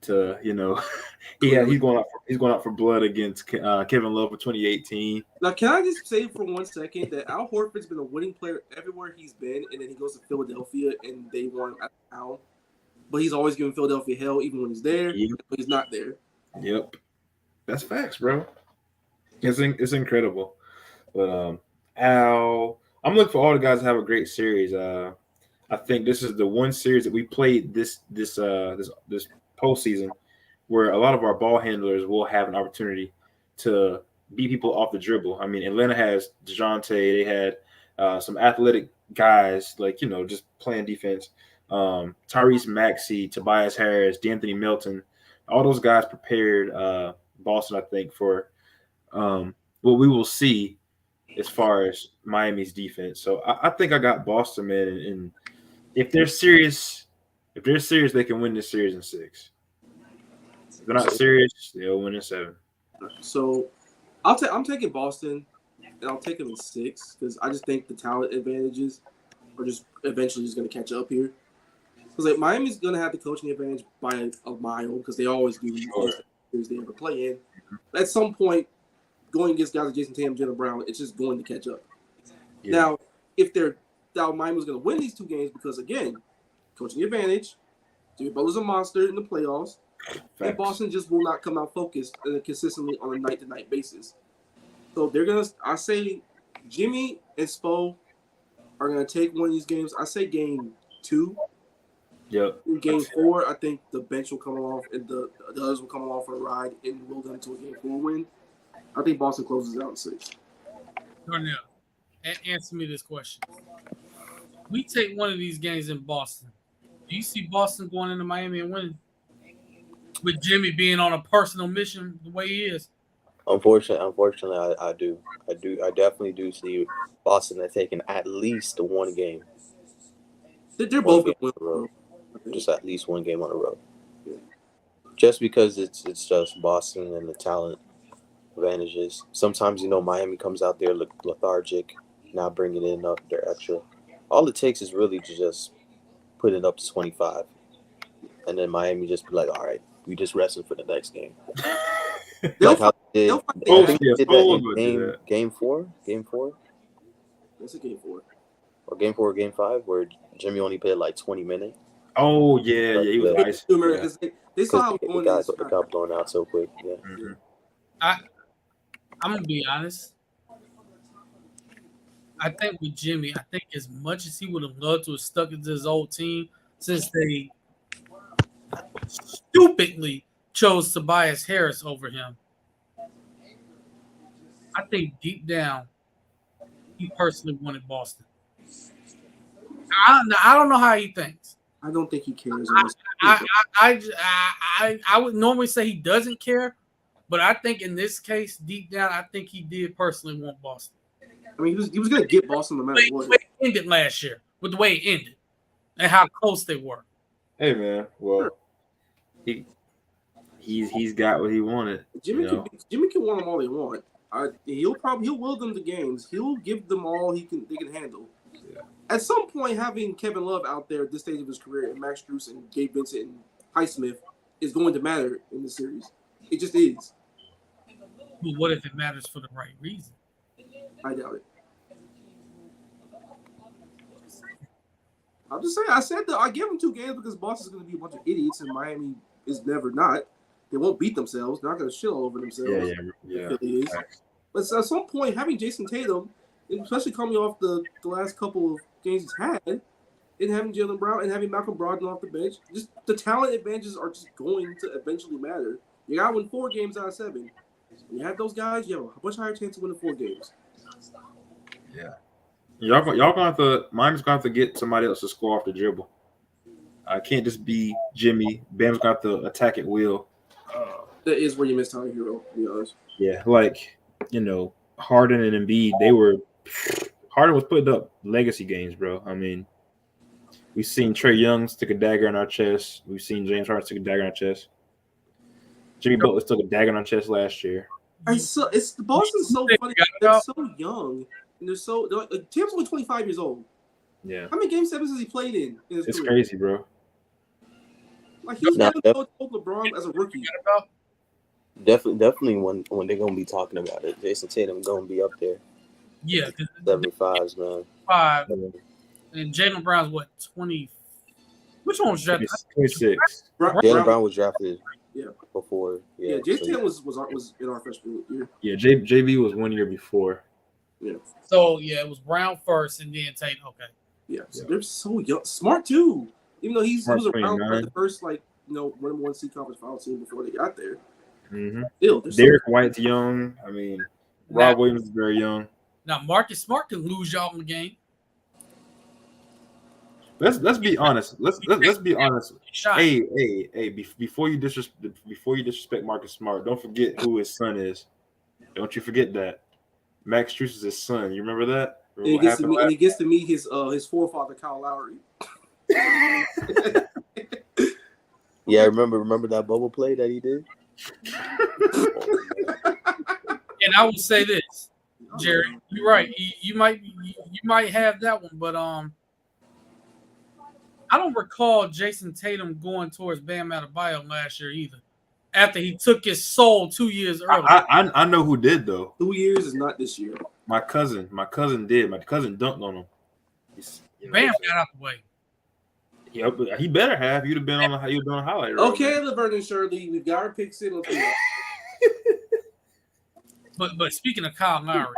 to, he's going out for blood against Kevin Love for 2018. Now, can I just say for 1 second that Al Horford's been a winning player everywhere he's been, and then he goes to Philadelphia and they won out of town. But he's always giving Philadelphia hell even when he's there, but he's not there. Yep. That's facts, bro. It's incredible. But Al, I'm looking for all the guys to have a great series. I think this is the one series that we played this postseason where a lot of our ball handlers will have an opportunity to beat people off the dribble. I mean, Atlanta has DeJounte. They had some athletic guys, like, just playing defense. Tyrese Maxey, Tobias Harris, D'Anthony Melton. All those guys prepared Boston, I think, for what we will see as far as Miami's defense. So I think I got Boston, man, and if they're serious, they can win this series in 6. If they're not serious, they'll win in 7. So I'm taking Boston, and I'll take them in 6 because I just think the talent advantages are just eventually just going to catch up here. Because like Miami's going to have the coaching advantage by a mile because they always do series they ever play in. At some point, going against guys like Jason Tatum, Jaylen Brown, it's just going to catch up. Yeah. Now, if Miami's going to win these 2 games because, again, coaching advantage, Jimmy Butler's a monster in the playoffs, and Boston just will not come out focused consistently on a night-to-night basis. So I say Jimmy and Spo are going to take one of these games. I say game 2. Yep. In game 4, I think the bench will come off and the others will come along for a ride and roll them to a game 4 win. I think Boston closes out in 6. Darnell, answer me this question. We take one of these games in Boston. Do you see Boston going into Miami and winning? With Jimmy being on a personal mission the way he is? Unfortunately, I do. I definitely do see Boston taking at least 1 game. They're both going to win. Just at least 1 game on the road. Yeah. Just because it's just Boston and the talent advantages. Sometimes, Miami comes out there lethargic, not bringing in their extra. All it takes is really to just put it up to 25. And then Miami just be like, all right, we just resting for the next game. Like how they did that in game 4? Game 4? That's a game 4. Or game 4 or game 5 where Jimmy only played like 20 minutes. Oh, yeah, he was nice. Yeah. They saw how it got blown out so quick. Yeah. Mm-hmm. I'm going to be honest. I think with Jimmy, as much as he would have loved to have stuck into his old team, since they stupidly chose Tobias Harris over him, I think deep down, he personally wanted Boston. I don't know how he thinks. I don't think he cares. I would normally say he doesn't care, but I think in this case, deep down, I think he did personally want Boston. I mean, he was going to get Boston no matter what. Ended last year. with the way it ended and how close they were. Hey man, well, he's got what he wanted. Jimmy you know? Jimmy can want them all he want. He'll will them the games. He'll give them all they can handle. Yeah. At some point, having Kevin Love out there at this stage of his career, and Max Strus and Gabe Vincent and Highsmith is going to matter in the series. It just is. But what if it matters for the right reason? I doubt it. I'm just saying. I said that I give them 2 games because Boston's going to be a bunch of idiots, and Miami is never not. They won't beat themselves. They're not going to shit all over themselves. Yeah. Philly is. But at some point, having Jason Tatum, especially coming off the last couple of games he's had, and having Jaylen Brown and having Malcolm Brogdon off the bench, just the talent advantages are just going to eventually matter. You got to win 4 games out of 7. When you have those guys, you have a much higher chance of winning 4 games. Yeah. Y'all gonna have to. Miami's gonna have to get somebody else to score off the dribble. I can't just be Jimmy. Bam's got to attack at will. That is where you miss Tyler Hero, to be honest. Yeah, like Harden and Embiid. Harden was putting up legacy games, bro. I mean, we've seen Trae Young stick a dagger in our chest. We've seen James Harden stick a dagger in our chest. Jimmy Butler took a dagger in our chest last year. It's Boston's so funny. They're so young, and Tatum's only 25 years old. Yeah. How many game 7s has he played in his It's career? crazy, bro. Like he's going to go LeBron as a rookie. Definitely when they're gonna be talking about it, Jason Tatum gonna be up there. Yeah, 75s, man. 5 and Jaylen Brown's what 20? Which one was drafted? 26. Jaylen Brown was drafted. Yeah. Before. Yeah, Jason Tatum was in our freshman year. Yeah, JB was 1 year before. Yeah. So yeah, it was Brown first and then Tatum. Okay. Yeah. So they're so young, smart too. Even though he was around 29. the first one seed conference final team before they got there. Mm-hmm. Still, Derek White's young. I mean, Rob Williams is very young. Now Marcus Smart can lose y'all in the game. Let's be honest. Let's be honest. Shot. Hey! Before you disrespect Marcus Smart, don't forget who his son is. Don't you forget that. Max Strus is his son. You remember that? And he gets to meet his forefather Kyle Lowry. Yeah, remember that bubble play that he did? And I would say this, Jerry, you're right. You might have that one, but I don't recall Jason Tatum going towards Bam Adebayo last year either. After he took his soul 2 years earlier. I know who did though. 2 years is not this year. My cousin did. My cousin dunked on him. Bam got out the way. Yeah, but he better have. You'd have been on a highlight reel. Okay, Laverne and Shirley, we've got our picks in. But speaking of Kyle Lowry,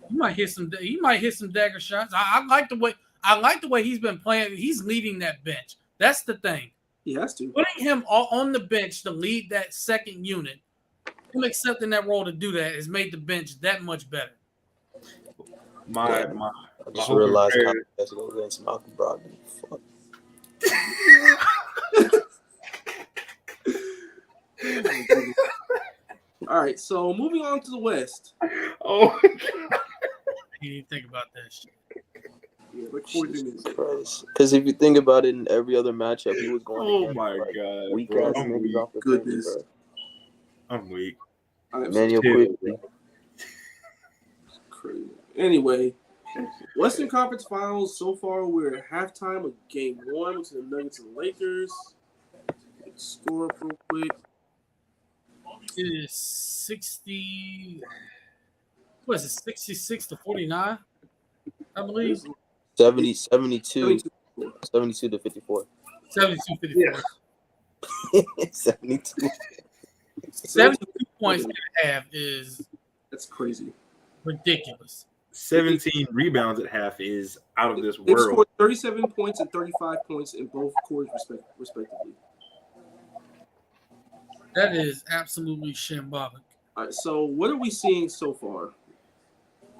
he might hit some dagger shots. I like the way he's been playing. He's leading that bench. That's the thing. He has to. Putting him on the bench to lead that second unit, him accepting that role to do that has made the bench that much better. I just realized how that's going against Malcolm Brogdon. Fuck. All right, so moving on to the West. Oh my God. You didn't think about that shit. Yeah, because if you think about it, in every other matchup, he was going. Oh my God! Weak ass niggas off the goodness. bench, bro. I'm weak. Manuel quickly. Crazy. Anyway, Western Conference Finals. So far, we're at halftime of Game 1 between the Nuggets and the Lakers. Score up real quick. It is 60. What is it? 66 to 49, I believe. 72 to 54. 72 54. 72. 72 points in half is that's crazy. Ridiculous. 17 rebounds at half is out of this They've world. scored 37 points and 35 points in both quarters, respectively. That is absolutely shambolic. All right, so what are we seeing so far?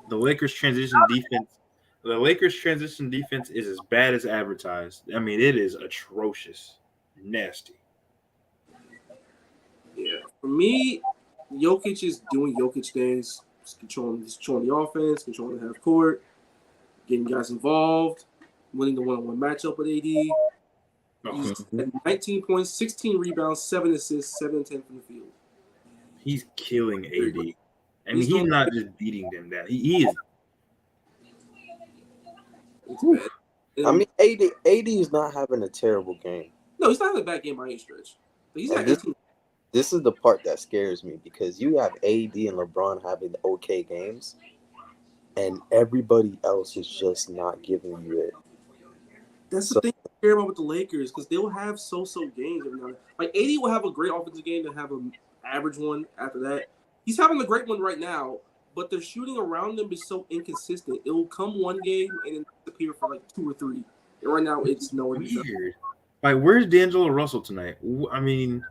The Lakers transition defense. The Lakers transition defense is as bad as advertised. I mean, it is atrocious, nasty. Yeah, for me, Jokic is doing Jokic things, controlling the offense, controlling the half court. getting guys involved, winning the one-on-one matchup with AD. He's at 19 points, 16 rebounds, 7 assists, 7 and 10 from the field. He's killing AD. I mean, he's not just beating them down. He is. It's bad. I mean, AD is not having a terrible game. No, he's not having a bad game by any stretch. But he's at this, 18. this is the part that scares me because you have AD and LeBron having okay games, and everybody else is just not giving you it. That's the thing I care about with the Lakers because they'll have so-so games every now and then. Like, AD will have a great offensive game and have an average one after that. He's having a great one right now, but their shooting around them is so inconsistent. It'll come one game and then disappear for like 2 or 3. And right now, it's nowhere to Weird. Like, where's D'Angelo Russell tonight? I mean,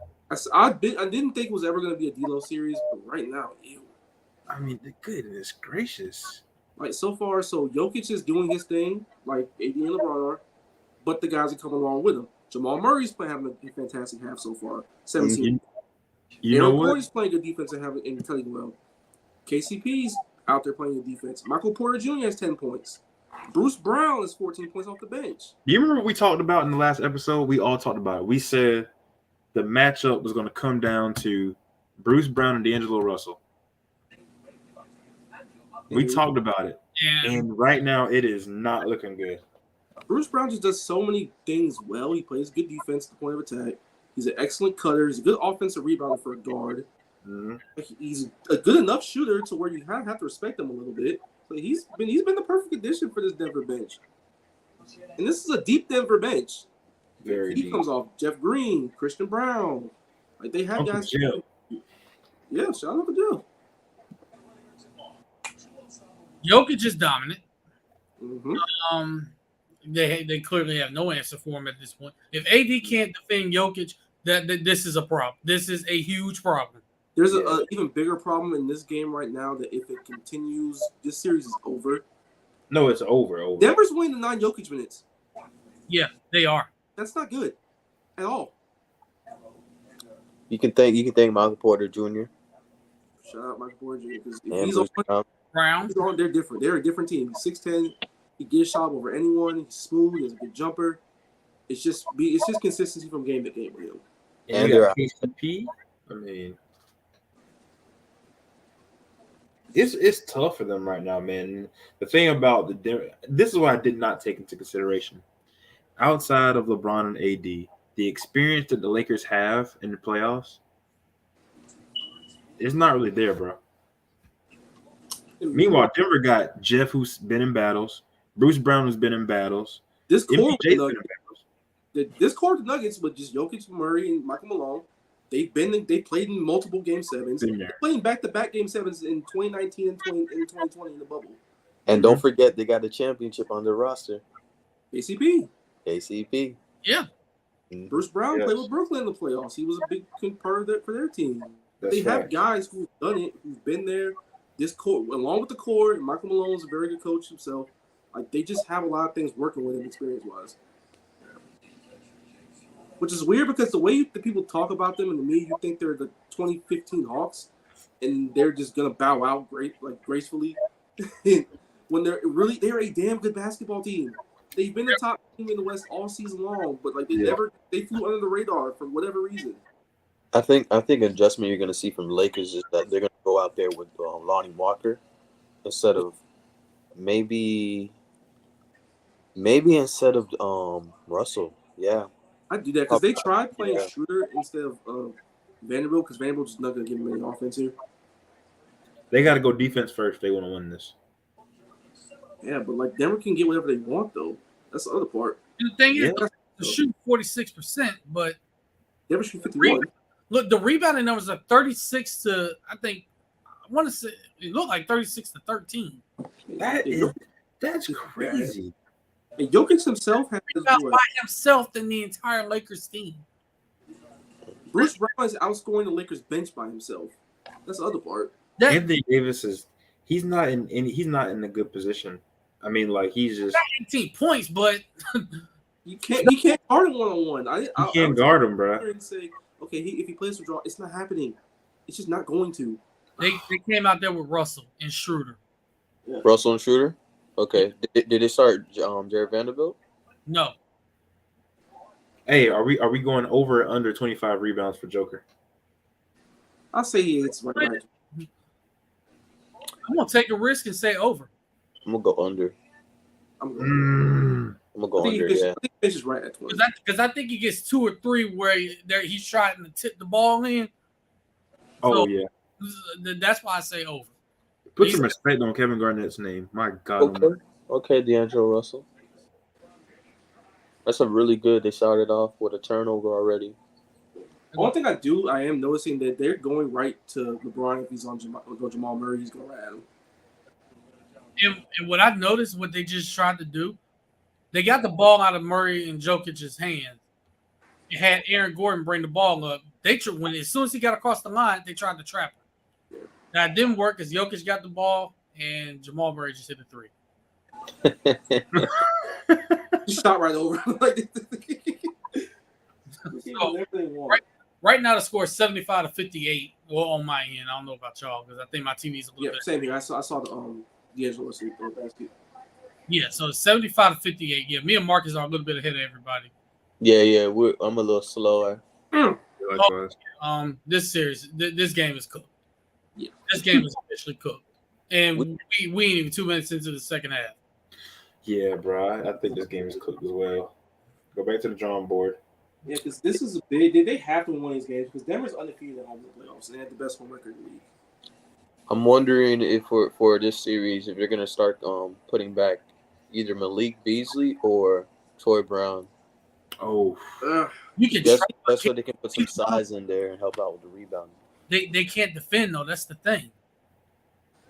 I didn't think it was ever going to be a D'Lo series, but right now, ew. I mean, goodness gracious. Like, so far, so Jokic is doing his thing, like AD and LeBron are, but the guys are coming along with him. Jamal Murray's having a fantastic half so far, 17. You know Aaron what? Gordon's playing good defense and telling well. KCP's out there playing good defense. Michael Porter Jr. has 10 points. Bruce Brown has 14 points off the bench. Do you remember what we talked about in the last episode? We all talked about it. We said the matchup was going to come down to Bruce Brown and D'Angelo Russell. We talked about it. And right now, it is not looking good. Bruce Brown just does so many things well. He plays good defense at the point of attack. He's an excellent cutter. He's a good offensive rebounder for a guard. Mm-hmm. He's a good enough shooter to where you have to respect him a little bit. So he's been the perfect addition for this Denver bench. And this is a deep Denver bench. Very he deep. comes off Jeff Green, Christian Brown. Like they have Uncle guys. Jeff. Yeah, shout out to Jeff. Jokic is dominant. Mm-hmm. They clearly have no answer for him at this point. If AD can't defend Jokic, that this is a problem. This is a huge problem. There's a even bigger problem in this game right now that if it continues, this series is over. No, it's over. Denver's winning the non-Jokic minutes. Yeah, they are. That's not good at all. You can thank Michael Porter Jr. Shout out Michael Porter Jr. because if and he's Bruce on, Brown. Brown. he's on, they're different. They're a different team. He's 6'10". He gets shot over anyone. He's smooth. He has a good jumper. It's just consistency from game to game with him. And they're got KCP. I mean, it's tough for them right now, man. The thing about this is what I did not take into consideration. Outside of LeBron and AD, the experience that the Lakers have in the playoffs is not really there, bro. Meanwhile, Denver got Jeff, who's been in battles. Bruce Brown, who's been in battles. This core, MPJ's been in battles. this core of the Nuggets with just Jokic, Murray, and Michael Malone. They played in multiple game sevens. They're playing back-to-back game sevens in 2019 and 2020 in the bubble. And don't forget they got the championship on their roster. KCP. Yeah. Bruce Brown Yes. played with Brooklyn in the playoffs. He was a big part of that for their team. That's They have right. guys who've done it, who've been there. This core, along with the core, and Michael Malone's a very good coach himself. Like they just have a lot of things working with him experience-wise. Which is weird because the way the people talk about them and the media, you think they're the 2015 Hawks, and they're just gonna bow out gracefully. When they're a damn good basketball team. They've been the top team in the West all season long, but like they flew under the radar for whatever reason. I think an adjustment you're going to see from the Lakers is that they're going to go out there with Lonnie Walker instead of maybe instead of Russell. Yeah, I do that because they tried playing Yeah. Schroeder instead of Vanderbilt because Vanderbilt's just not going to give him any offense here. They got to go defense first if they want to win this. Yeah, but like Denver can get whatever they want though. That's the other part. And the thing is, Yeah. to shoot 46%, but Denver shoot 51. look, the rebounding numbers are 36 to, I want to say, it looked like 36 to 13. That's crazy. And Jokic himself has Rebounds by himself than the entire Lakers team. Bruce Brown is outscoring the Lakers bench by himself. That's the other part. Anthony Davis he's not in a good position. I mean, like he's just 18 points, but You can't guard him 1-on-1. you can't guard him, bro. And say, okay, if he plays for draw, it's not happening. It's just not going to. they came out there with Russell and Schroeder. Russell and Schroeder. Okay. Did they start Jared Vanderbilt? No, Hey, are we going over or under 25 rebounds for Joker? I'll say it's right. I'm gonna take a risk and say over. I'm gonna go under. I'm going. Mm. I'm gonna go under. Yeah. I think he finishes right at 20. Because I think he gets 2 or 3 where he's trying to tip the ball in. Oh So, yeah. That's why I say over. Put some respect on Kevin Garnett's name. My God. Okay. Okay, D'Angelo Russell. That's a really good. They started off with a turnover already. One thing I am noticing that they're going right to LeBron if he's on Jamal Murray, he's going right at him. And what I've noticed, what they just tried to do, they got the ball out of Murray and Jokic's hands. It had Aaron Gordon bring the ball up. As soon as he got across the line, they tried to trap him. Now it didn't work because Jokic got the ball and Jamal Murray just hit a 3. He shot right over him. Right now the score is 75-58. Well, on my end, I don't know about y'all because I think my TV's a little bit. Same here. I saw the D'Angelo Russell basket. Yeah, so it's 75-58. Yeah, me and Marcus are a little bit ahead of everybody. Yeah. I'm a little slower. This series, this game is cooked. Yeah, this game is officially cooked, and we ain't even 2 minutes into the second half. Yeah, bro. I think this game is cooked as well. Go back to the drawing board. Yeah, because this is a big. They have to win these games because Denver's undefeated at home in the playoffs and they had the best home record in the league. I'm wondering if for this series, if you're gonna start putting back either Malik Beasley or Troy Brown. Oh, you can. That's so they can put some size in there and help out with the rebound. They can't defend though. That's the thing.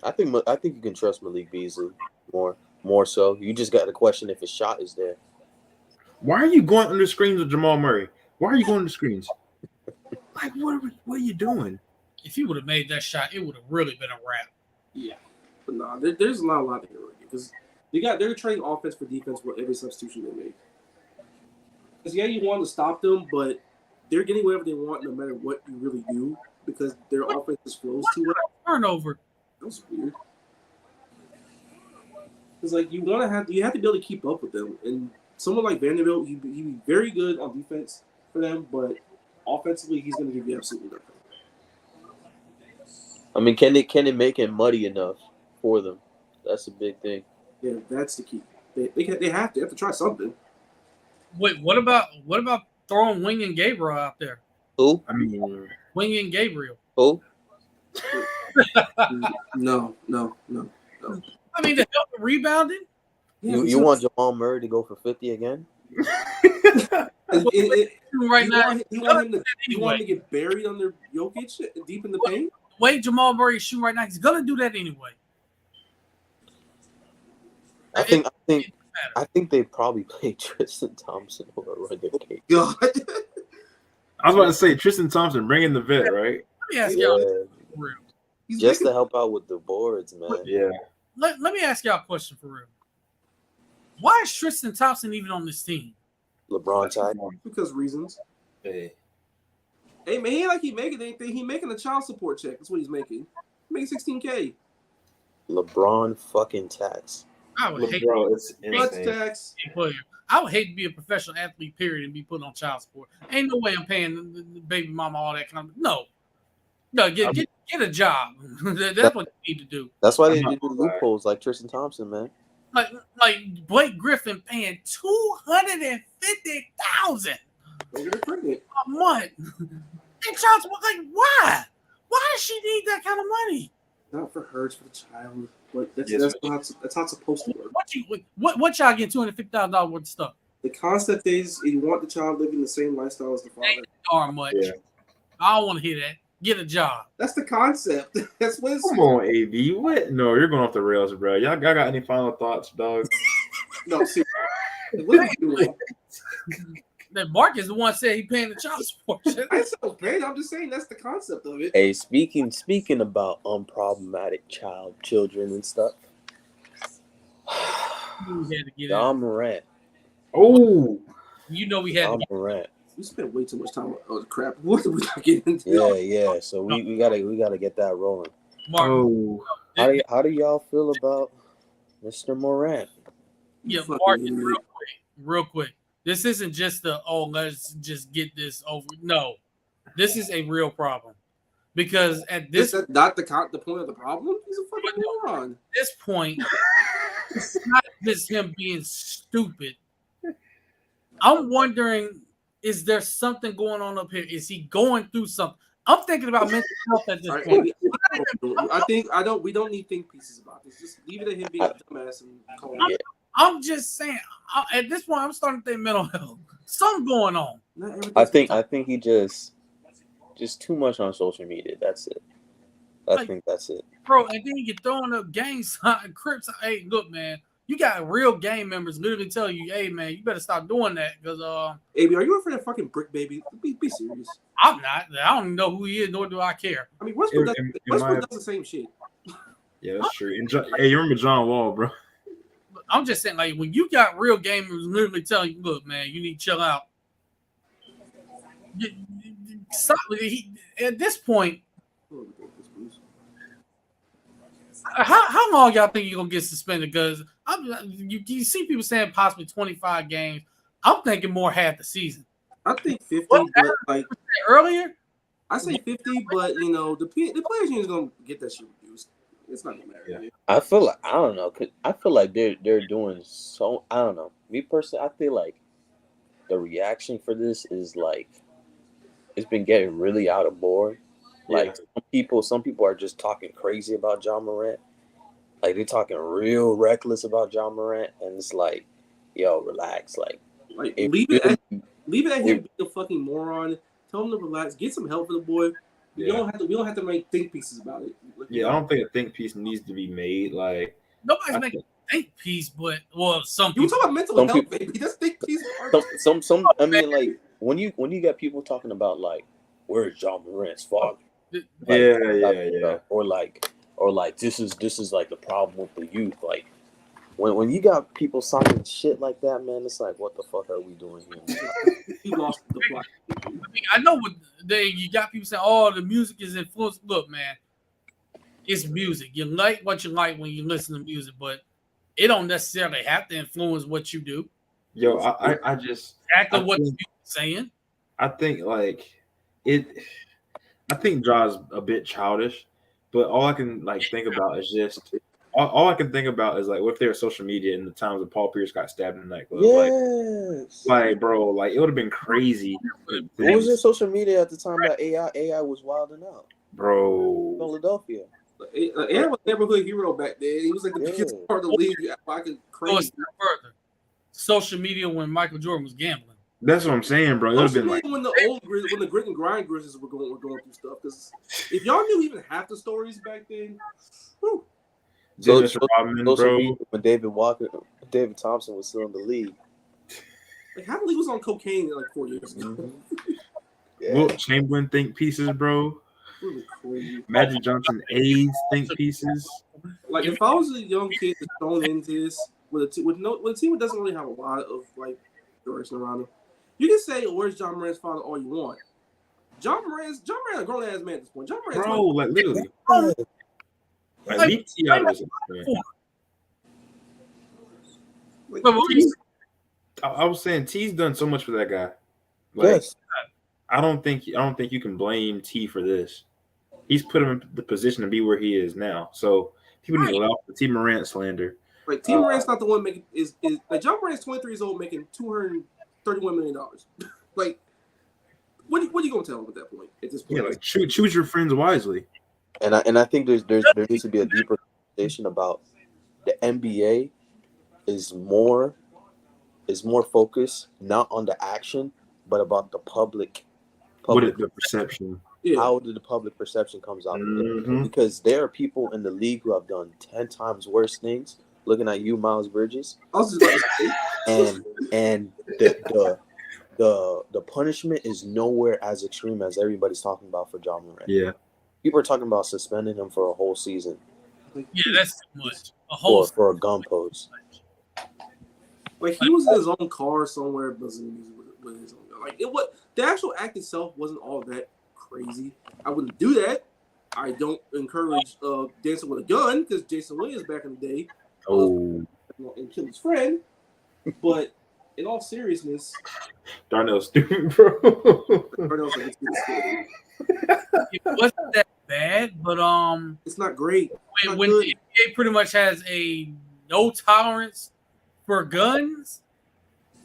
I think you can trust Malik Beasley more so. You just got to question if his shot is there. why are you going under screens with Jamal Murray? Why are you going under screens? Like, what are you doing? If he would have made that shot, it would have really been a wrap. Yeah, but no, there's a lot of here because they're trading offense for defense with every substitution they make. Because you want to stop them, but they're getting whatever they want no matter what you really do because their offense just flows too well. Turnover. That was weird. Because you have to be able to keep up with them, and someone like Vanderbilt, he'd be very good on defense for them, but offensively, he's going to give you absolutely nothing. I mean, can they make it muddy enough for them? That's a big thing. Yeah, that's the key. They have to try something. Wait, what about throwing Wing and Gabriel out there? Who? I mean, Wing and Gabriel. Who? No. I mean, to help the rebounding. Yeah, You want Jamal Murray to go for 50 again? Right now, you want him to get buried under Jokic deep in the paint? the way Jamal Murray is shooting right now, he's gonna do that anyway. I think they probably play Tristan Thompson over Randall Cage. God. I was about to say Tristan Thompson bringing the vet, right? Let me ask y'all for real. Just to help out with the boards, man. Yeah. Let me ask y'all a question for real. Why is Tristan Thompson even on this team? LeBron type. Because reasons. Hey, man, he ain't like he making anything. He making a child support check. That's what he's making. He's making $16K. LeBron fucking tax. I would hate bro, it's Plus insane. tax. to be a player. I would hate to be a professional athlete, period, and be put on child support. Ain't no way I'm paying the baby mama all that kind of. No, get a job. That's what you need to do. That's why they do loopholes like Tristan Thompson, man. Like Blake Griffin paying $250,000 They're pregnant. a month. And child support, why? Why does she need that kind of money? Not for her, it's for the child. But that's how it's supposed to work. What y'all get $250,000 worth of stuff? The concept is you want the child living the same lifestyle as the father. Ain't darn much. Yeah. I don't want to hear that. Get a job. That's the concept. That's what it's. Come on, AB. What? No, you're going off the rails, bro. Y'all got any final thoughts, dog? No, seriously. What are you doing? That Mark is the one said he paying the child support. I said it was paid. I'm just saying that's the concept of it. Hey, speaking about unproblematic children and stuff. We had to get John Morant. Oh, You know we had John to Morant. We spent way too much time on oh crap. What did we not get into? Yeah. So we gotta get that rolling. Mark. oh. How do y'all feel about Mr. Morant. Yeah, Fucking Marcus, idiot. real quick. This isn't just let's just get this over. No, this is a real problem because at Is this that not the point of the problem? He's a fucking moron. point, it's not just him being stupid. I'm wondering, is there something going on up here? Is he going through something? I'm thinking about mental health at this All right, point. we don't need think pieces about this. Just leave it at him being a dumbass and call it. Yeah. I'm just saying. At this point, I'm starting to think mental health. Something going on. Not I everything's think he just too much on social media. That's it. I think that's it. Bro, and then you're throwing up gang sign Crips. Hey, look, man, you got real gang members literally tell you, hey, man, you better stop doing that because AB, are you afraid of fucking Brick Baby? Be serious. I'm not. I don't even know who he is, nor do I care. I mean, Westbrook does the same shit. Yeah, that's true. And hey, you remember John Wall, bro? I'm just saying, like, when you got real gamers literally telling you, look, man, you need to chill out. Stop. At this point, how long y'all think you're going to get suspended? Because you see people saying possibly 25 games. I'm thinking more half the season. I think 50, What? but like Earlier? I say 50, but you know the players union is gonna get that shit reduced. It's not gonna matter. Yeah. I feel like I don't know. I feel like they're doing so. I don't know. Me personally, I feel like the reaction for this is like it's been getting really out of board. Like some people are just talking crazy about John Morant. Like they're talking real reckless about John Morant, and it's like, yo, relax. Like leave it at him being a fucking moron. Tell him to relax. Get some help for the boy. We don't have to make think pieces about it. Yeah, I don't think a think piece needs to be made. Like Nobody's making a think piece, but some You people. talk about mental health, baby. That's think piece. Some. I mean, like when you get people talking about like, where's John Morant's father? Yeah. Or like this is like the problem with the youth. Like when you got people signing shit like that, man, it's like, what the fuck are we doing here? He lost the plot. I mean, I know what you got people saying, oh, the music is influenced. Look, man, it's music. You like what you like when you listen to music, but it don't necessarily have to influence what you do. Yo, I just Exactly what you're saying. I think like it. I think Ja's a bit childish, but all I can like think about is just all I can think about is like what if there was social media in the times when Paul Pierce got stabbed in the nightclub. Yes. Like bro, like it would have been crazy. What was your social media at the time that AI was wilding out? Bro, Philadelphia. Aaron was a neighborhood hero back then. He was like the biggest part of the league. I could Go a crazy. step further. Social media when Michael Jordan was gambling. that's what I'm saying, bro. It would have been like when the grit and grind Grizzlies were going through stuff. Because if y'all knew even half the stories back then, whew. Dennis Rodman, bro. When David Thompson was still in the league. Like how the league was on cocaine like 4 years ago. Yeah. Wilt Chamberlain think pieces, bro. Really crazy. Magic Johnson AIDS think pieces. Like if I was a young kid that's thrown into this with a team that doesn't really have a lot of like direction around him, you can say, "Where's John Morant's father?" all you want. John Morant's a grown ass man at this point. John Morant's Bro, like literally. Like leave T out of this. I was saying T's done so much for that guy. Like, Yes. I don't think you can blame T for this. He's put him in the position to be where he is now. So people need to allow the T Morant slander. Like T Morant's not the one making is like John Morant's 23 years old making $231 million. Like what are you gonna tell him at that point? At this point, Yeah, like choose your friends wisely. And I think there needs to be a deeper conversation about the NBA is more focused not on the action but about the public The perception. yeah. how the public perception comes out of it. Mhm. Because there are people in the league who have done 10 times worse things. Looking at you, Miles Bridges, I was just about to say, and the punishment is nowhere as extreme as everybody's talking about for John Morant. Yeah. People are talking about suspending him for a whole season Yeah, that's too much. A whole for a gun post. like he was in his own car somewhere, buzzing music with his own. Like the actual act itself wasn't all that crazy. I wouldn't do that. I don't encourage dancing with a gun because Jason Williams back in the day Oh, and kill his friend. But in all seriousness, Darnell's stupid, bro. Darnell's like, it's scary. It wasn't that bad, but It's not great. Not when good. the NBA pretty much has a no tolerance for guns,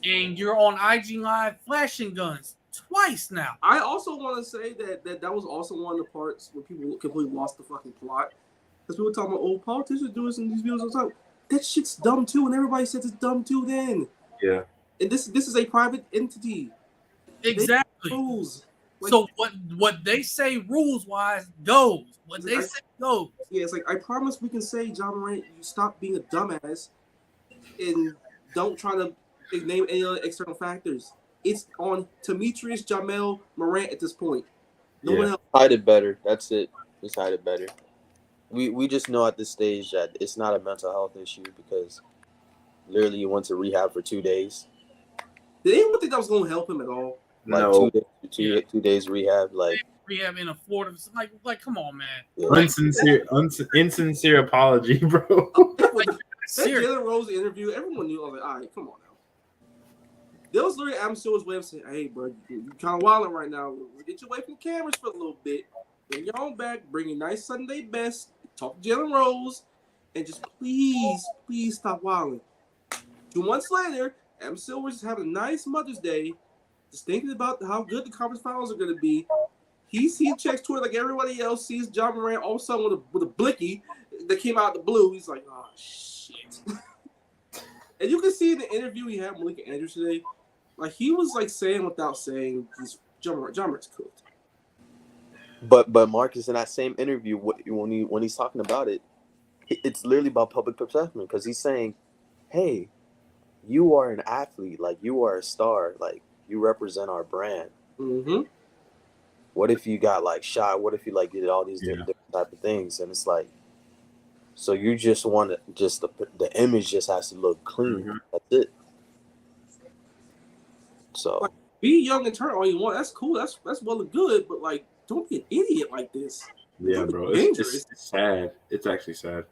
and you're on IG Live flashing guns twice now. I also want to say that was also one of the parts where people completely lost the fucking plot. Because people were talking about, oh, politicians do this in these videos all the time. That shit's dumb too, and everybody says it's dumb too then. Yeah. And this is a private entity. Exactly. Rules. Like, So what they say rules wise goes. What they say goes. yeah, it's like, I promise we can say, John Morant, you stop being a dumbass and don't try to name any other external factors. It's on Demetrius Jamel Morant at this point. No one else. Hide it better. That's it. Just hide it better. We just know at this stage that it's not a mental health issue because literally he went to rehab for 2 days. Did anyone think that was going to help him at all? Like No. 2 days rehab. Like Rehab in a Florida, like come on, man. yeah. Insincere apology, bro. That Serious. Jalen Rose interview, everyone knew. I was like, all right, come on now. There was literally Adam Silver's way of saying, hey, bro, you kind of wilding right now. Let's get you away from the cameras for a little bit. Bring your own back. Bring your nice Sunday best. Talk to Jalen Rose. And just please stop wilding. 2 months later, Adam Silver's just having a nice Mother's Day. Just thinking about how good the conference finals are going to be. He checks Twitter like everybody else, sees John Morant all of a sudden with a blicky that came out of the blue. He's like, oh, shit. And you can see in the interview he had with Malika Andrews today, like he was like saying without saying, John Morant's cooked. But Marcus, in that same interview, when he's talking about it, it's literally about public perception because he's saying, hey, you are an athlete, like you are a star, like you represent our brand. Mm-hmm. What if you got like shot? What if you like did all these different type of things? And it's like, so you just want to just the image just has to look clean. Mm-hmm. That's it. So Like, be young and turn all you want. That's cool. That's well and good. But like, don't be an idiot like this. Yeah, bro. It's sad. It's actually sad.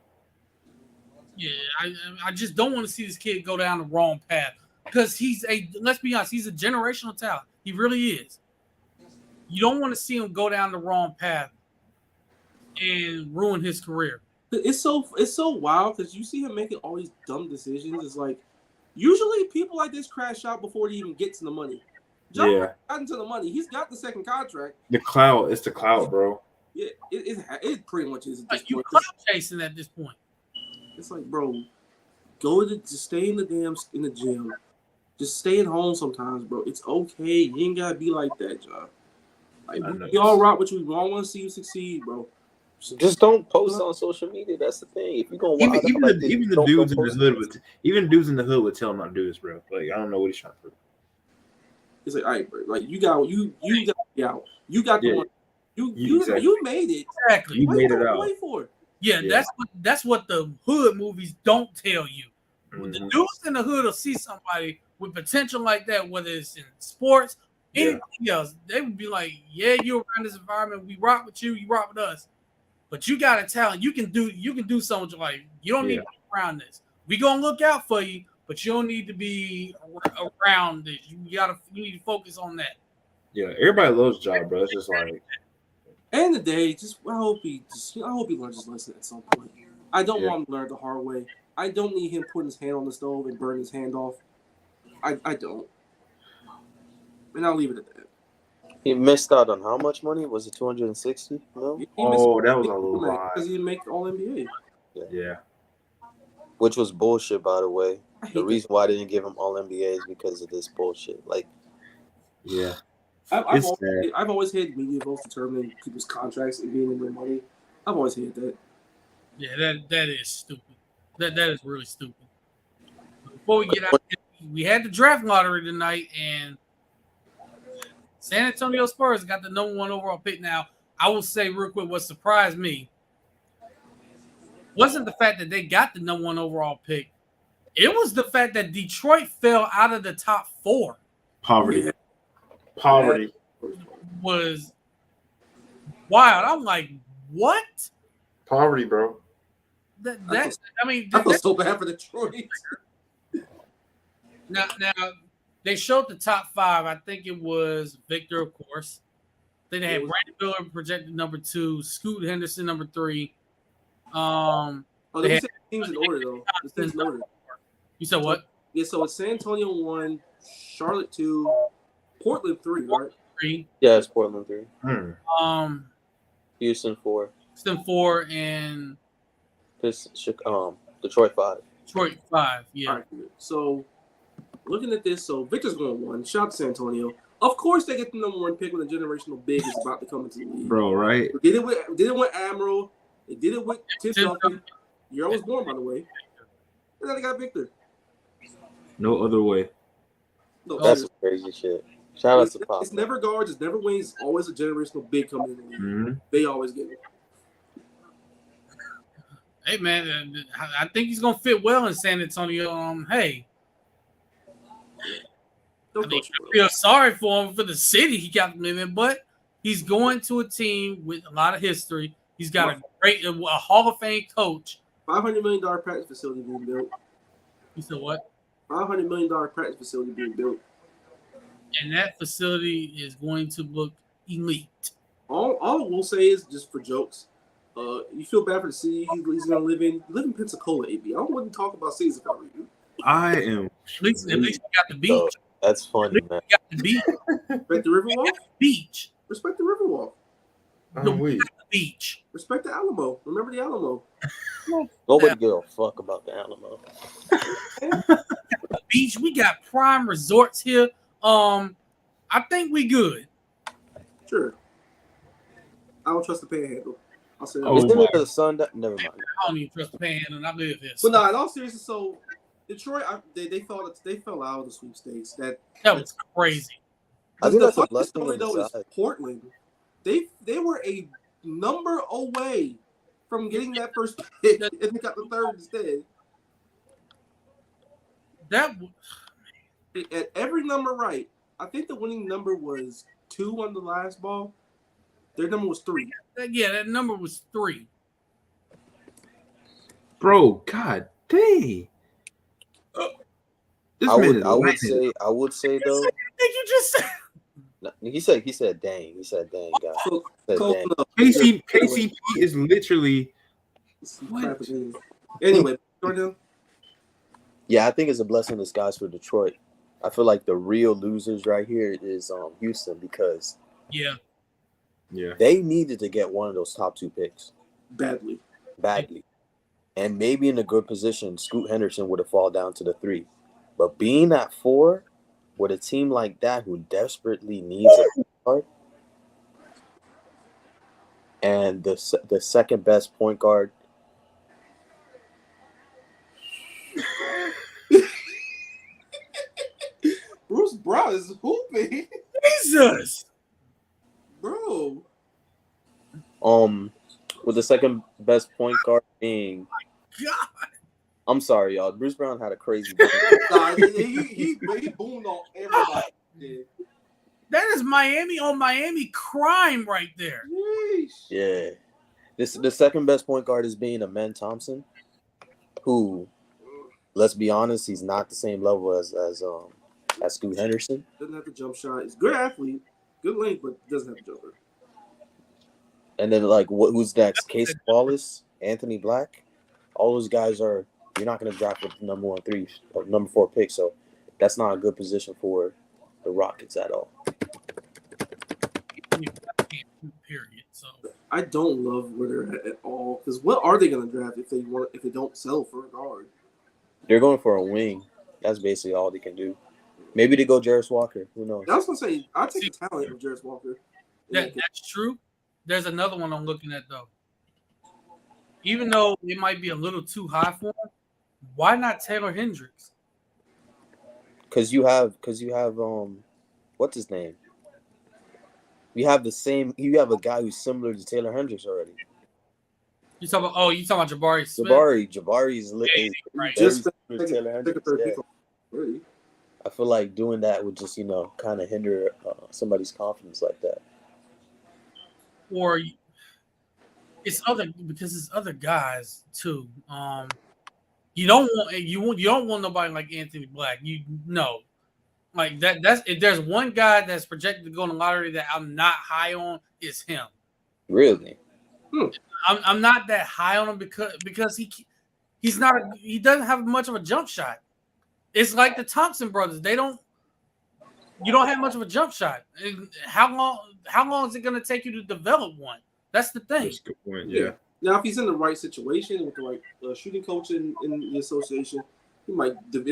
Yeah, I just don't want to see this kid go down the wrong path because let's be honest, he's a generational talent. He really is. You don't want to see him go down the wrong path and ruin his career. It's so wild because you see him making all these dumb decisions. It's like usually people like this crash out before they even get to the money. John got into the money. He's got the second contract. The clout. It's the clout, bro. Yeah, it pretty much is. Like you clout chasing at this point. It's like, bro, just stay in the gym. Just stay at home sometimes, bro. It's okay. You ain't gotta be like that, John. Like we all rock with you. We all want to see you succeed, bro. just don't post on social media. That's the thing. If you're gonna Even the dudes in the hood even dudes in the hood would tell him not to do this, bro. Like I don't know what he's trying to prove. It's like, all right, bro. Like you got to be out. You got the one. Exactly. You made it. Exactly. You made it out. Wait for it. Yeah, that's what the hood movies don't tell you. Mm-hmm. The dudes in the hood will see somebody with potential like that, whether it's in sports, anything else, they would be like, yeah, you're around this environment. We rock with you. You rock with us. But you got a talent. You can do something with your life. You don't need to be around this. We gonna look out for you, but you don't need to be around this. You need to focus on that. Yeah, everybody loves Ja, bro. It's just like End of the day, I hope he learns his lesson at some point. I don't want him to learn the hard way. I don't need him putting his hand on the stove and burning his hand off. I don't. And I'll leave it at that. He missed out on how much money? Was it 260? No. That was a little high. because he didn't make All NBA. Yeah. Which was bullshit, by the way. The reason why I didn't give him All NBA is because of this bullshit. Like, yeah. I've always hated media votes determining people's contracts and getting their money. I've always hated that. Yeah, that is stupid. That is really stupid. Before we get out, we had the draft lottery tonight, and San Antonio Spurs got the number 1 overall pick. Now, I will say real quick, what surprised me wasn't the fact that they got the number 1 overall pick. It was the fact that Detroit fell out of the top 4. Poverty Was wild. I'm like, what? Poverty, bro. I feel so bad for Detroit. Now they showed the top 5. I think it was Victor, of course. Then they had Brandon Miller projected number 2, Scoot Henderson number 3. Oh, they said teams in order though. The teams in order. You said what? Yeah, so it's San Antonio 1, Charlotte 2, Portland 3, right? 3. Yeah, it's Portland 3. Houston 4. Houston 4 and Detroit 5. Detroit 5. Yeah. All right, so looking at this, so Victor's going 1. Shout out to San Antonio. Of course, they get the number 1 pick when a generational big is about to come into the league. Bro, right? They did it with Admiral. They did it with Tim Duncan. Year I was born, by the way. And then they got Victor. No other way. No, That's some crazy shit. Shout out to Pop. It's never guards. It's never wings. It's always a generational big coming in the league. Mm-hmm. They always get it. Hey man, I think he's gonna fit well in San Antonio. Hey, I feel sorry for him for the city he got him in, but he's going to a team with a lot of history. He's got a Hall of Fame coach. $500 million practice facility being built. You said what? $500 million practice facility being built. And that facility is going to look elite. All I will say is, just for jokes, you feel bad for the city he's going to live in. You live in Pensacola, AB. I wouldn't talk about cities if I were you. I am. At least we got the beach. That's funny, man. We got the beach. Respect the Riverwalk. Beach. Respect the Riverwalk. The beach. Respect the Alamo. Remember the Alamo. Nobody give a fuck about the Alamo. The beach. We got prime resorts here. I think we good. Sure. I don't trust the Panhandle. I'll say that. Isn't it the sun? Never mind. I don't even trust the Panhandle, and I live here. But no, in all seriousness, so Detroit, they thought they fell out of the sweepstakes. That was crazy. I think the that's a funny blessing story in though is disguise. Portland. They were a number away from getting that first pick, and they got the third instead. At every number right, I think the winning number was 2 on the last ball. Their number was 3. Yeah, that number was 3. Bro, god dang. This I man would say though. Did you just say? No, he said dang. He said dang, guys. So, Said dang. KCP is literally Anyway, Jordan. Yeah, I think it's a blessing in disguise for Detroit. I feel like the real losers right here is Houston, because Yeah. they needed to get one of those top 2 picks badly. And maybe in a good position, Scoot Henderson would have fallen down to the 3. But being at 4 with a team like that who desperately needs a guard, and the second best point guard. Bruce Brown is hooping. Jesus. Bro. With the second best point guard being, God. I'm sorry, y'all. Bruce Brown had a crazy game. Nah, he boomed on everybody. Yeah. That is Miami on Miami crime right there. Yeesh. Yeah. The second best point guard is being Amen Thompson, who, let's be honest, he's not the same level as Scoot Henderson. Doesn't have the jump shot. He's a good athlete, good length, but doesn't have the jumper. And then who's next? Casey Wallace, Anthony Black. All those guys you're not going to draft with the number 3 or number 4 pick, so that's not a good position for the Rockets at all. Period. So I don't love where they're at all, because what are they going to draft if they don't sell for a guard? They're going for a wing. That's basically all they can do. Maybe they go Jarris Walker. Who knows? I was going to say, I'll take the talent of Jarris Walker. that's true. There's another one I'm looking at though. Even though it might be a little too high for him, why not Taylor Hendricks? Because you have what's his name? You have a guy who's similar to Taylor Hendricks already. You talking about Jabari Smith? Jabari is right. Just similar to Taylor Hendricks. Yeah. I feel like doing that would just kind of hinder somebody's confidence like that. Or it's other guys too. You don't want nobody like Anthony Black. You know, like that. That's if there's one guy that's projected to go in the lottery that I'm not high on, it's him. Really? I'm not that high on him because he doesn't have much of a jump shot. It's like the Thompson brothers. You don't have much of a jump shot. How long is it going to take you to develop one? That's the thing. That's a good point. Yeah. Now, if he's in the right situation with the right shooting coach in the association, it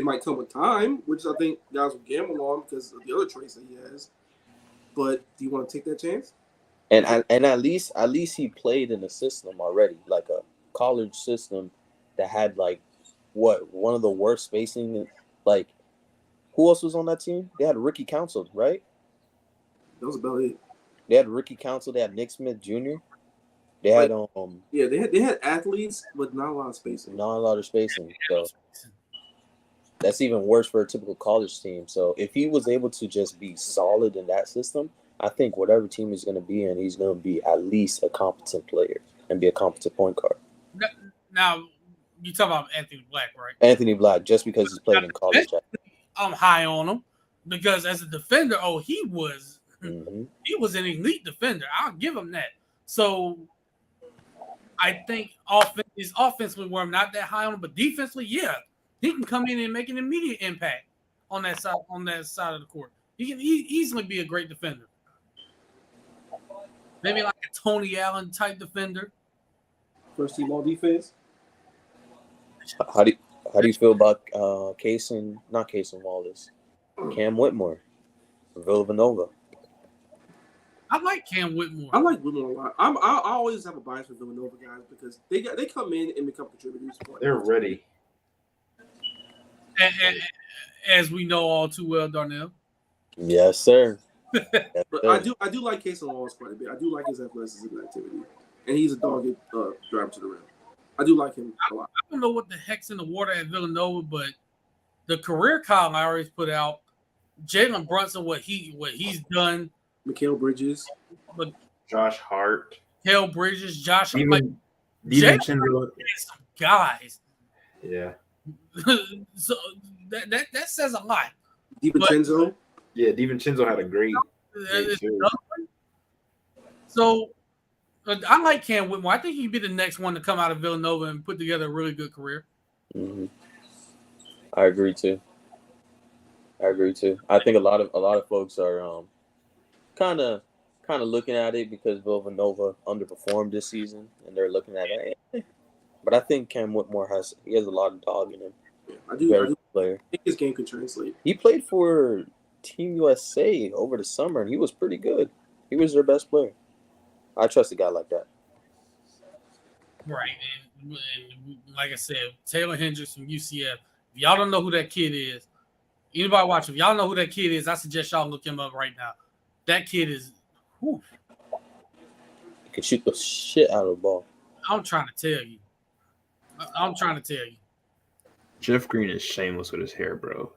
might come with time, which I think guys will gamble on because of the other traits that he has. But do you want to take that chance? And at least he played in a system already, like a college system that had like one of the worst spacing. Like, who else was on that team? They had Ricky Council, right? That was about it. They had Ricky Council. They had Nick Smith Jr. They had they had athletes, but not a lot of spacing. Not a lot of spacing. So that's even worse for a typical college team. So if he was able to just be solid in that system, I think whatever team he's going to be in, he's going to be at least a competent player and be a competent point guard. Now, you talk about Anthony Black, right? Anthony Black, just because he's played in college. I'm high on him because as a defender, he was an elite defender. I'll give him that. So I think offensively, where I'm not that high on him, but defensively, yeah, he can come in and make an immediate impact on that side of the court. He can easily be a great defender. Maybe like a Tony Allen type defender. First team all defense. How do you feel about not Cason Wallace, Cam Whitmore, Villanova? I like Cam Whitmore. I like Whitmore a lot. I always have a bias for Villanova guys because they come in and become contributors. They're ready. And as we know all too well, Darnell. Yes, sir. But I do like Cason Wallace quite a bit. I do like his athleticism and activity, and he's a dogged driver to the rim. I do like him a lot. I don't know what the heck's in the water at Villanova, but the career Kyle Lowry's put out, Jalen Brunson, what he's done, Mikal Bridges, but Josh Hart, Mikal Bridges, Josh, DiVincenzo. some guys. Yeah. So that says a lot. DiVincenzo. Yeah, DiVincenzo had a great. So I like Cam Whitmore. I think he can be the next one to come out of Villanova and put together a really good career. Mm-hmm. I agree too. I think a lot of folks are kind of looking at it because Villanova underperformed this season, and they're looking at it. But I think Cam Whitmore has a lot of dog in him. Yeah, I do player. I think his game could translate. He played for Team USA over the summer, and he was pretty good. He was their best player. I trust a guy like that. Right. And like I said, Taylor Hendricks from UCF. If y'all don't know who that kid is, anybody watching, if y'all know who that kid is, I suggest y'all look him up right now. That kid is He can shoot the shit out of the ball. I'm trying to tell you. Jeff Green is shameless with his hair, bro.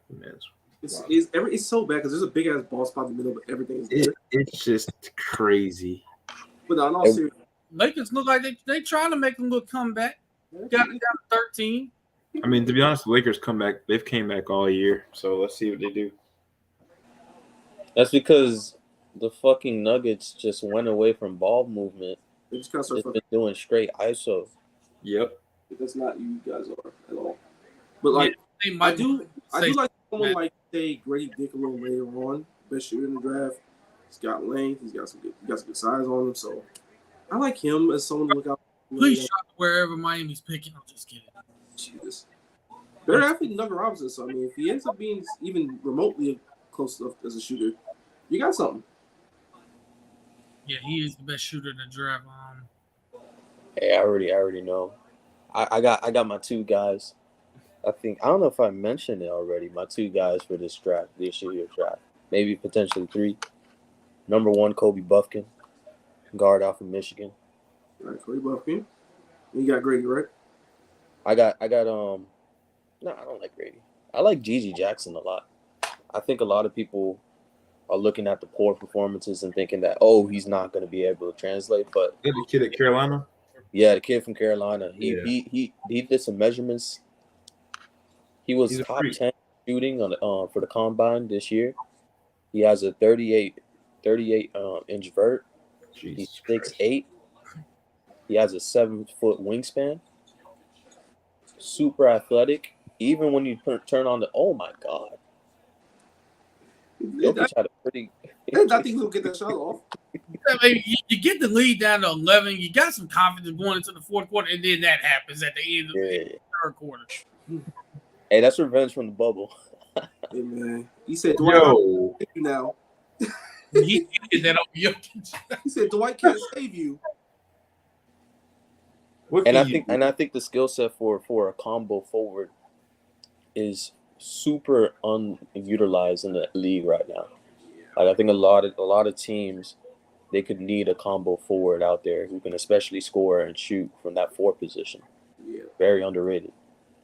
It's so bad because there's a big ass ball spot in the middle, but everything is there. It's just crazy. But no, in all seriousness, Lakers look like they trying to make them look comeback. Got it down to 13. I mean, to be honest, the Lakers come back. They've came back all year, so let's see what they do. That's because the fucking Nuggets just went away from ball movement. they just kind of start Just been doing straight ISO. Yep. That's not you guys are at all. But like, They I might do like someone Matt. like say Grady Dick a little later on, best shooter in the draft. He's got length. He's got some good size on him. So I like him as someone to look out. Please shop wherever Miami's picking. I'm just kidding. Jesus. Better athlete than Duncan Robinson. So I mean, if he ends up being even remotely close enough as a shooter, you got something. Yeah, he is the best shooter in the draft. Hey, I already know. I got my two guys. I don't know if I mentioned it already. My two guys for this year draft. Maybe potentially three. Number one, Kobe Buffkin, guard out from Michigan. All right, Kobe Buffkin. You got Grady, right? I got no, I don't like Grady. I like Gigi Jackson a lot. I think a lot of people are looking at the poor performances and thinking that, he's not going to be able to translate. But The kid at Carolina? Yeah, the kid from Carolina. Yeah. He did some measurements. He was He's a top freak. 10 shooting on for the combine this year. He has a 38 inch vert. He's Jesus Christ. 6'8". He has a 7-foot wingspan. Super athletic. Even when you turn on the, oh my god, Jokic had a pretty. I think he'll get that shot off. I mean, you get the lead down to 11. You got some confidence going into the fourth quarter, and then that happens at the end of the third quarter. Hey, that's revenge from the bubble. Hey man, he said Dwight Yo, can't save you now. He did that on Jokic. He said Dwight can't save you. what And can I you think do? and I think the skill set for a combo forward is super unutilized in the league right now. Like I think a lot of teams, they could need a combo forward out there who can especially score and shoot from that 4 position. Yeah. Very underrated.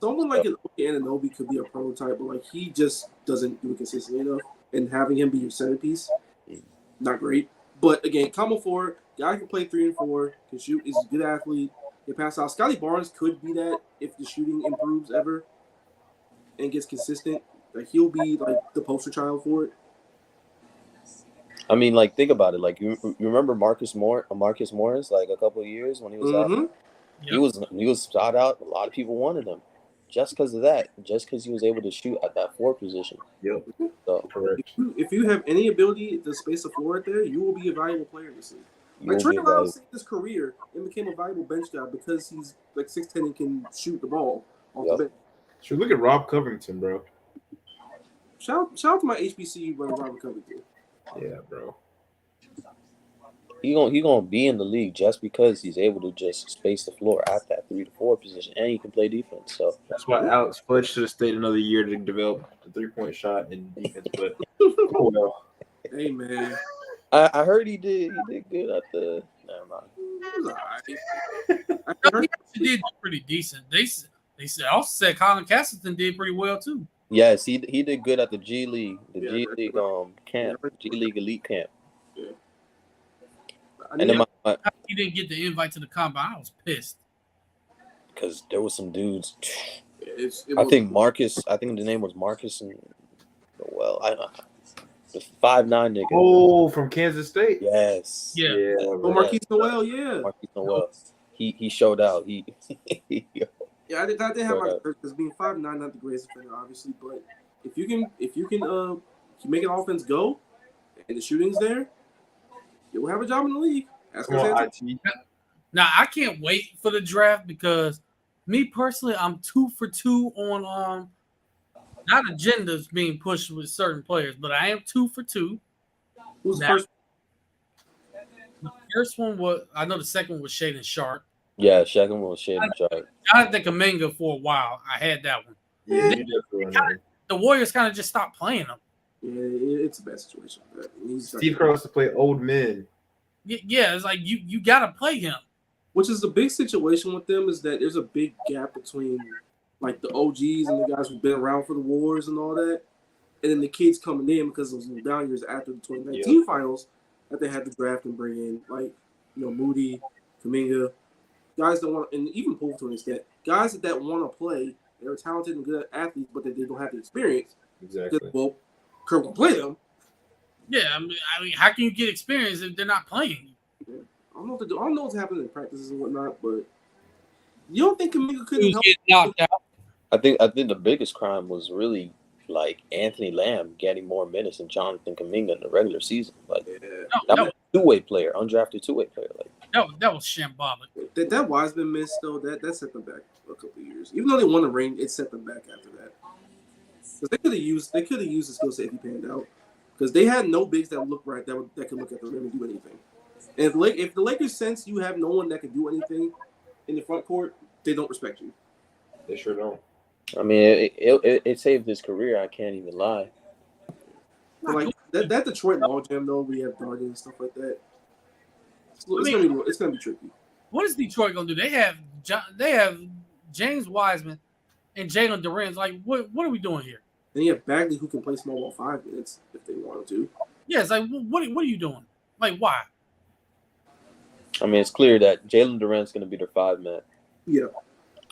Someone like an Anunoby could be a prototype, but like he just doesn't do it consistently enough. And having him be your centerpiece, not great. But again, combo forward, guy can play 3 and 4, can shoot, is a good athlete, can pass out. Scotty Barnes could be that if the shooting improves ever and gets consistent. Like he'll be like the poster child for it. I mean, like think about it. Like you remember Marcus Morris, like a couple of years when he was out. Mhm. He was shot out. A lot of people wanted him just because of that. Just because he was able to shoot at that 4 position. Yep. So Correct. If you have any ability to space the floor right there, you will be a valuable player in this league. you Like will Trey be Lyles valuable. saved his career and became a valuable bench guy because he's like 6'10" and can shoot the ball off Yep. the bench. So look at Rob Covington, bro. Shout out to my HBCU brother Robert Covington. Yeah, bro. He gonna be in the league just because he's able to just space the floor at that 3 to 4 position, and he can play defense. So That's why Alex Fudge should have stayed another year to develop the 3-point shot and defense. But oh well. Hey man, I heard he did good at the. Never mind. it was alright. I He heard- actually did pretty decent. They said also said Colin Castleton did pretty well too. Yes, he did good at the G League, Yeah, G League camp, G League elite camp. I And then my He didn't get the invite to the combine. I was pissed. because there was some dudes. it I was- think the name was Marcus and the 5'9" nigga. Oh, from Kansas State. Yes. Yeah. Oh, bro. Marquise Noel, yeah. Marquise Noel. He showed out. He Yeah, I did have my Shut up. because being 5'9", not the greatest defender, obviously, but if you can make an offense go and the shooting's there, you'll have a job in the league. Ask Come on, us. IT. Now I can't wait for the draft because me personally, I'm 2 for 2 on not agendas being pushed with certain players, but I am 2 for 2. Who's Now- first? The first one was I know the second one was Shaden Sharp. yeah, Shaq was shading sharp. I had the Kaminga for a while. I had that one. Yeah, you definitely know. The Warriors kind of just stopped playing them. Yeah, it's a bad situation. Steve Kerr wants to play old men. Yeah, it's like you got to play him. Which is the big situation with them is that there's a big gap between like the OGs and the guys who've been around for the wars and all that, and then the kids coming in because of those little down years after the 2019 finals that they had to draft and bring in, like Moody, Kuminga, guys that want, and even Poole to an extent, guys that want to play. They're talented and good athletes, but they don't have the experience. Exactly. Because, well, Kirk will play them. Yeah, I mean, how can you get experience if they're not playing? I don't know what to do. I don't know what's happening in practices and whatnot, but you don't think Kuminga couldn't You help? get knocked out. I think the biggest crime was really like Anthony Lamb getting more minutes than Jonathan Kuminga in the regular season. Like Yeah. that No, was a two-way player, undrafted two-way player. Like that was shambolic. That Wiseman miss though, that set them back a couple of years. Even though they won the ring, it set them back after that. Because they could have used the skill set if he panned out. Because they had no bigs that looked right that could look at the rim and do anything. And if the Lakers sense you have no one that can do anything in the front court, they don't respect you. They sure don't. I mean, it saved his career. I can't even lie. But like that Detroit logjam though, we have Darden and stuff like that. It's gonna be tricky. What is Detroit gonna do? They have James Wiseman and Jalen Duren's. Like, what are we doing here? Then you have Bagley who can play small ball 5 minutes if they wanted to. Yeah, it's like what are you doing? Like, why? I mean, it's clear that Jalen Durant's going to be their 5-man. Yeah.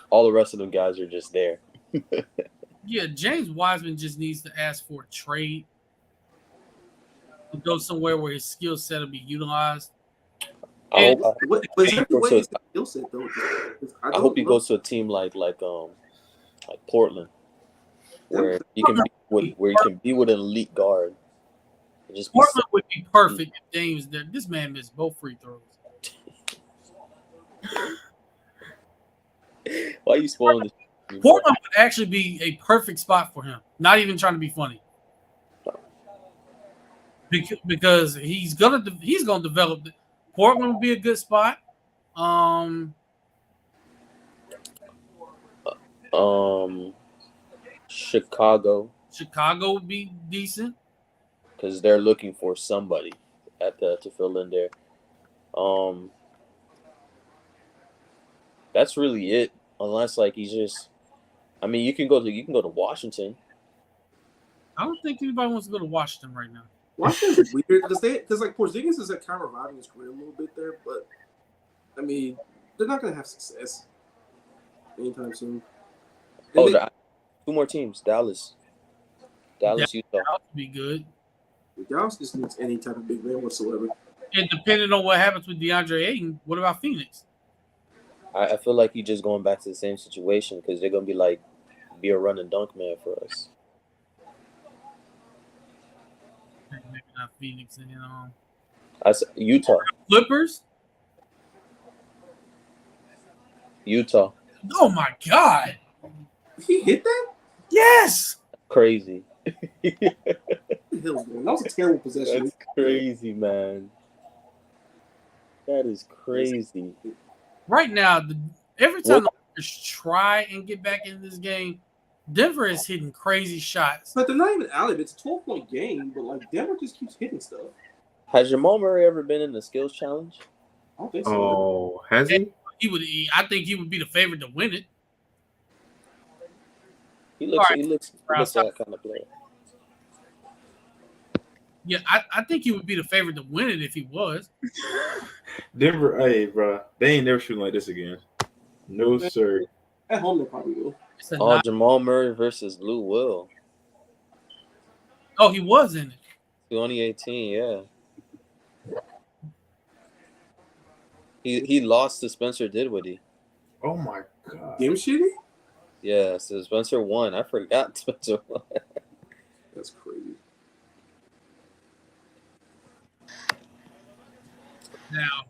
All the rest of them guys are just there. Yeah, James Wiseman just needs to ask for a trade to go somewhere where his skill set will be utilized. I hope, But is that the goes way to- his skill set though? I hope he goes to a team like Portland, where he can be with an elite guard. And just be Portland would be perfect if James there. This man missed both free throws. Why are you spoiling this? Portland would actually be a perfect spot for him. Not even trying to be funny. Because he's gonna develop. Portland would be a good spot. Chicago, Chicago would be decent. because they're looking for somebody to fill in there. That's really it. Unless he's just, I mean, you can go to Washington. I don't think anybody wants to go to Washington right now. Washington's weird because like Porzingis is kind of reviving his career a little bit there, but I mean they're not gonna have success anytime soon. And Oh, 2 more teams: Dallas, Utah. That would be good. Dallas just needs any type of big man whatsoever. And depending on what happens with DeAndre Ayton, what about Phoenix? I feel like he's just going back to the same situation because they're gonna be a run and dunk man for us. Maybe not Phoenix. And, Utah. Clippers. Oh my God! He hit that? Yes. Crazy. What the hell's going on? That was a terrible possession. That's crazy, man. That is crazy. Right now, every time the Lakers try and get back into this game, Denver is hitting crazy shots. But they're not even out of it. It's a 12-point game, but like Denver just keeps hitting stuff. Has Jamal Murray ever been in the skills challenge? I don't think so. Oh, has he? I think he would be the favorite to win it. He looks All right. he looks like that kind of player. Yeah, I think he would be the favorite to win it if he was. Denver, hey, bro, they ain't never shooting like this again. No, sir. At home, they probably will. It's a Oh, Jamal Murray versus Lou Will. Oh, he was in it. 2018, yeah. He lost to Spencer Dinwiddie. Oh my god. Game shitty? Yeah, so Spencer won. I forgot Spencer won. That's crazy. Now,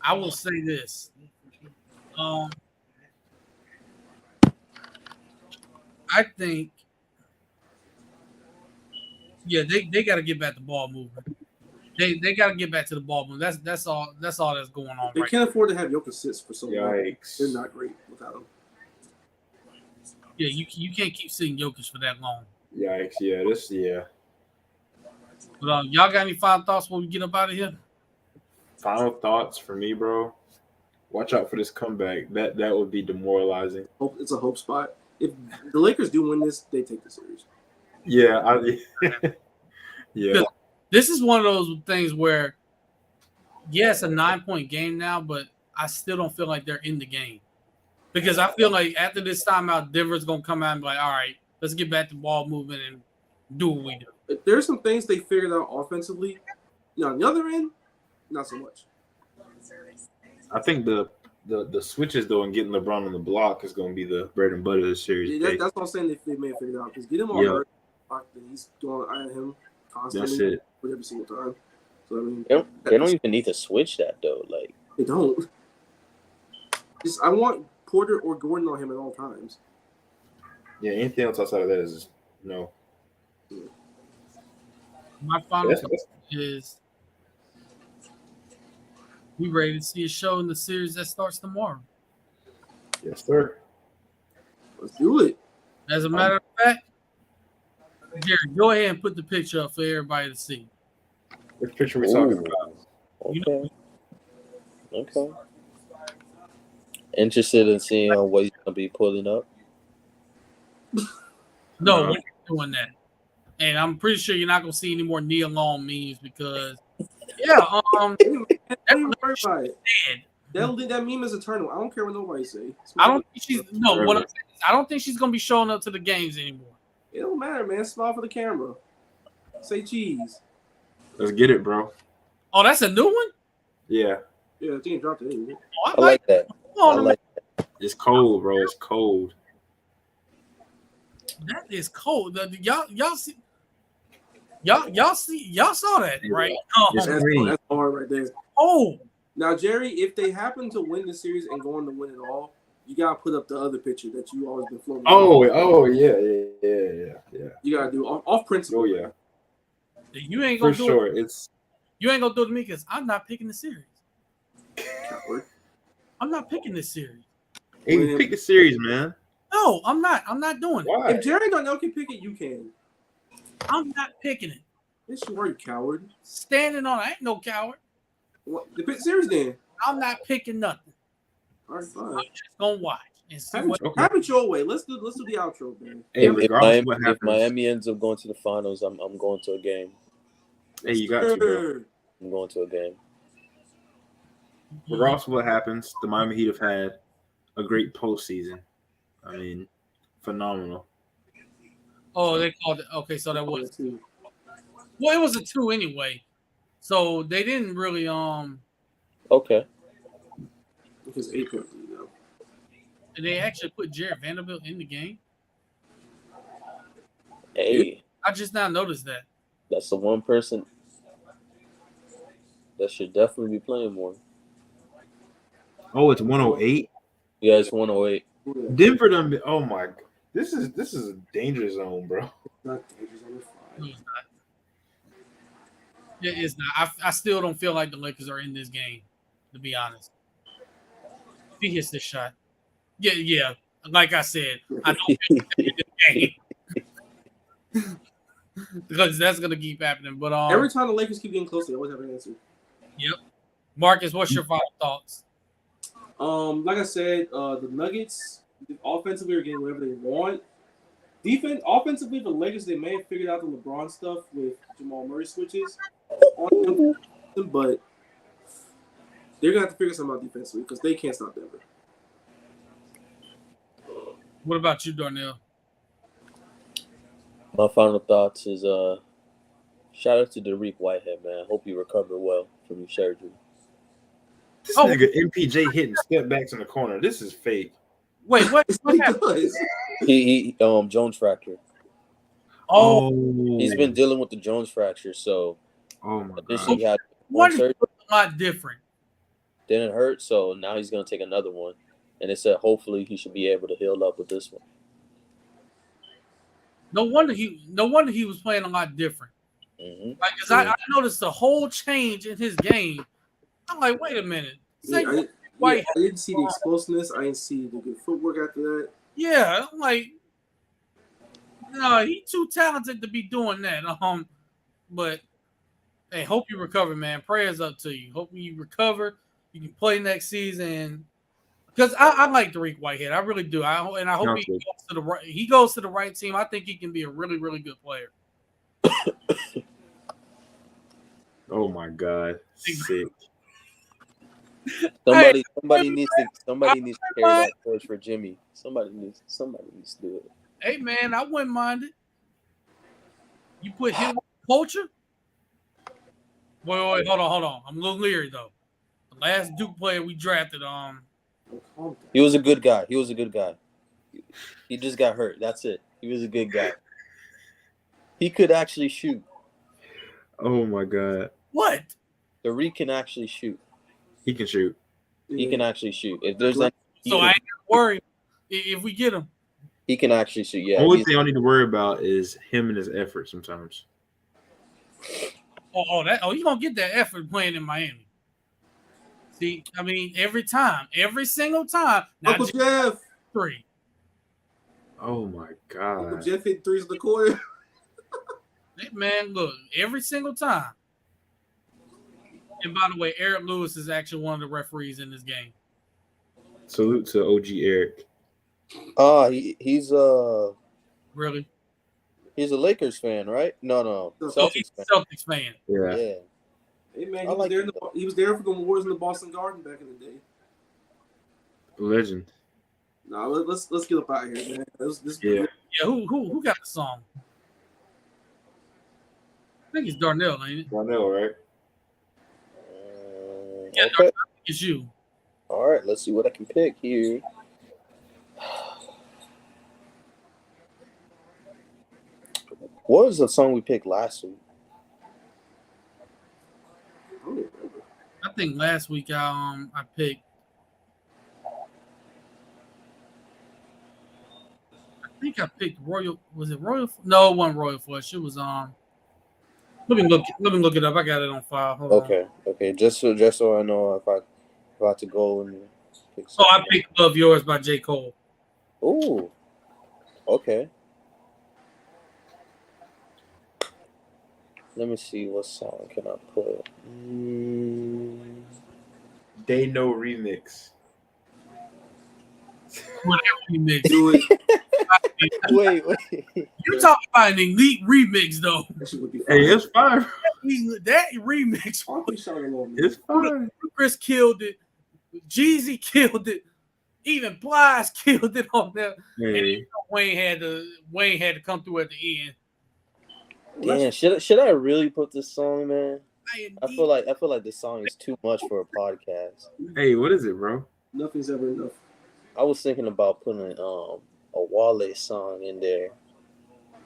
I will say this. I think, yeah, they got to get back the ball moving. They got to get back to the ball moving. That's all that's going on They right can't afford to have Jokic sits for so long. Yikes. They're not great without him. Yeah, you can't keep sitting Jokic for that long. Yikes. Yeah. But y'all got any final thoughts when we get up out of here? Final thoughts for me, bro. Watch out for this comeback. That would be demoralizing. It's a hope spot. If the Lakers do win this, they take the series. Yeah, yeah. This is one of those things where, yeah, it's a 9-point game now, but I still don't feel like they're in the game. Because I feel like after this timeout, Denver's going to come out and be like, all right, let's get back to ball movement and do what we do. If there's some things they figured out offensively. Now, on the other end, not so much. I think the switches though and getting LeBron on the block is going to be the bread and butter of the series. Yeah, that's what I'm saying. They may have figured out because get him on hurt. He's doing eye on him constantly. That's it. With every single time. So I mean, They don't even need to switch that though. Like they don't. I want Porter or Gordon on him at all times. Yeah, anything else outside of that is no. My final Yes, thought is we ready to see a show in the series that starts tomorrow. Yes, sir. Let's do it. As a matter of fact, Jerry, go ahead and put the picture up for everybody to see. Which picture we talking about? Okay. Interested in seeing what he's gonna be pulling up. No, we're not doing that. And I'm pretty sure you're not going to see any more Neil Long memes because Yeah, Don't even worry she's about it. dead. That meme is eternal. I don't care what nobody say. I don't think she's no. What Forever. I'm saying is, I don't think she's gonna be showing up to the games anymore. It don't matter, man. Smile for the camera. Say cheese. Let's get it, bro. Oh, that's a new one. Yeah, Yeah, I think it dropped it. Anyway. Oh, I like that. Hold I on, like it's cold, bro. It's cold. that is cold. Y'all see. Y'all saw that, right? It's That's green. that's hard right there. Oh, Now, Jerry, if they happen to win the series and go on to win it all, you gotta put up the other picture that you always been floating. Oh, yeah. You gotta do off principle. Oh, yeah. you ain't For gonna do sure. it. It's You ain't gonna do it to me because I'm not picking the series. Coward. I'm not picking this series. hey, pick the series, man. No, I'm not. I'm not doing it. Why? If Jerry Darnell can pick it, you can. I'm not picking it. Yes, you are, you coward. Standing on, I ain't no coward. What? The pick the series then. I'm not picking nothing. All right, fine. I'm just gonna watch and see Have what. it, Okay. have it your way. Let's do the outro, man. Hey, if regardless of Miami, what if happens, Miami ends up going to the finals, I'm going to a game. hey, you got to, bro. Sure. I'm going to a game. Regardless of what happens, the Miami Heat have had a great postseason. I mean, phenomenal. Oh, they called it. Okay, so that was Let's see. well, it was a 2 anyway. So they didn't really Okay. Because 8 though. did they actually put Jared Vanderbilt in the game? Hey, I just now noticed that. that's the one person that should definitely be playing more. Oh, it's 108. Yeah, it's 108. Denver done. Oh my. This is a danger zone, bro. Not dangerous on the No, five. it's not. Yeah, it's not. I still don't feel like the Lakers are in this game, to be honest. If he hits this shot. Yeah. Like I said, I don't feel like they're in this game. Because that's gonna keep happening. But Every time the Lakers keep getting close, they always have an answer. Marcus, what's your final thoughts? Like I said, the Nuggets offensively are getting whatever they want. Offensively, the Lakers, they may have figured out the LeBron stuff with Jamal Murray switches on them, but they're gonna have to figure something out defensively because they can't stop Denver. What about you, Darnell? My final thoughts is shout out to Dariq Whitehead, man. Hope you recover well from your surgery. This Oh. nigga MPJ hitting step backs in the corner. This is fake. Wait, what? It's What what he happened? does. He Jones fracture. Oh, He's been dealing with the Jones fracture, so Oh my initially god. he had what one is surgery, a lot different? didn't hurt, so now he's gonna take another one. And it said hopefully he should be able to heal up with this one. No wonder he was playing a lot different. Mm-hmm. Like, cause I noticed a whole change in his game. I'm like, wait a minute. Yeah, Say, I didn't see the explosiveness. I didn't see the good footwork after that. yeah, I'm like, no, he's too talented to be doing that. But hey, hope you recover, man. Prayers up to you. Hope you recover. You can play next season. Because I like Dariq Whitehead, I really do. I hope Sounds he good. goes to the right. He goes to the right team. I think he can be a really, really good player. Oh my god. Sick. Somebody needs to carry that torch for Jimmy. Somebody needs to do it. Hey, man, I wouldn't mind it. You put him with culture. Wait, hold on. I'm a little leery though. The last Duke player we drafted, He was a good guy. He just got hurt. That's it. He was a good guy. He could actually shoot. Oh my god. what? Dariq can actually shoot. He can shoot. He can actually shoot. If there's like, So I ain't worried if we get him. he can actually shoot. Yeah. Only thing I need to worry about is him and his effort sometimes. You gonna get that effort playing in Miami. See, I mean, every single time. Not Uncle just Jeff. 3. Oh my Uncle god. Jeff hit threes in the corner. Hey, man, look, every single time. And by the way, Eric Lewis is actually one of the referees in this game. Salute to OG Eric. He's Really? he's a Lakers fan, right? No, Oh, Celtics he's fan. a Celtics fan. Yeah. Yeah. Hey man, I like it, though. he was there for the Warriors in the Boston Garden back in the day. He was there for the Warriors in the Boston Garden back in the day. Legend. Nah, let's get up out of here, man. Yeah. Yeah, who got the song? I think it's Darnell, ain't it? Darnell, right? Yeah, Okay. Darnell, I think it's you. All right. Let's see what I can pick here. What was the song we picked last week? I think last week I picked. I think I picked Royal. Was it Royal? No, it wasn't Royal Flush. It was Let me look it up. I got it on file. Hold on. Okay. Just so I know if I have to go and pick Oh, I something. picked "Love Yours" by J. Cole. Ooh. Okay. Let me see what song can I put. They Know remix. Whatever remix. Do it. Wait. You talking about an elite remix though? That shit would be Hey, fire. it's fire. That remix. R.P. Shot alone, man. It's fire. Chris killed it. Jeezy killed it. Even Plies killed it on there. Hey, Wayne had to come through at the end. Damn, should I really put this song, man? I feel like this song is too much for a podcast. hey, what is it, bro? Nothing's ever enough. I was thinking about putting a Wale song in there,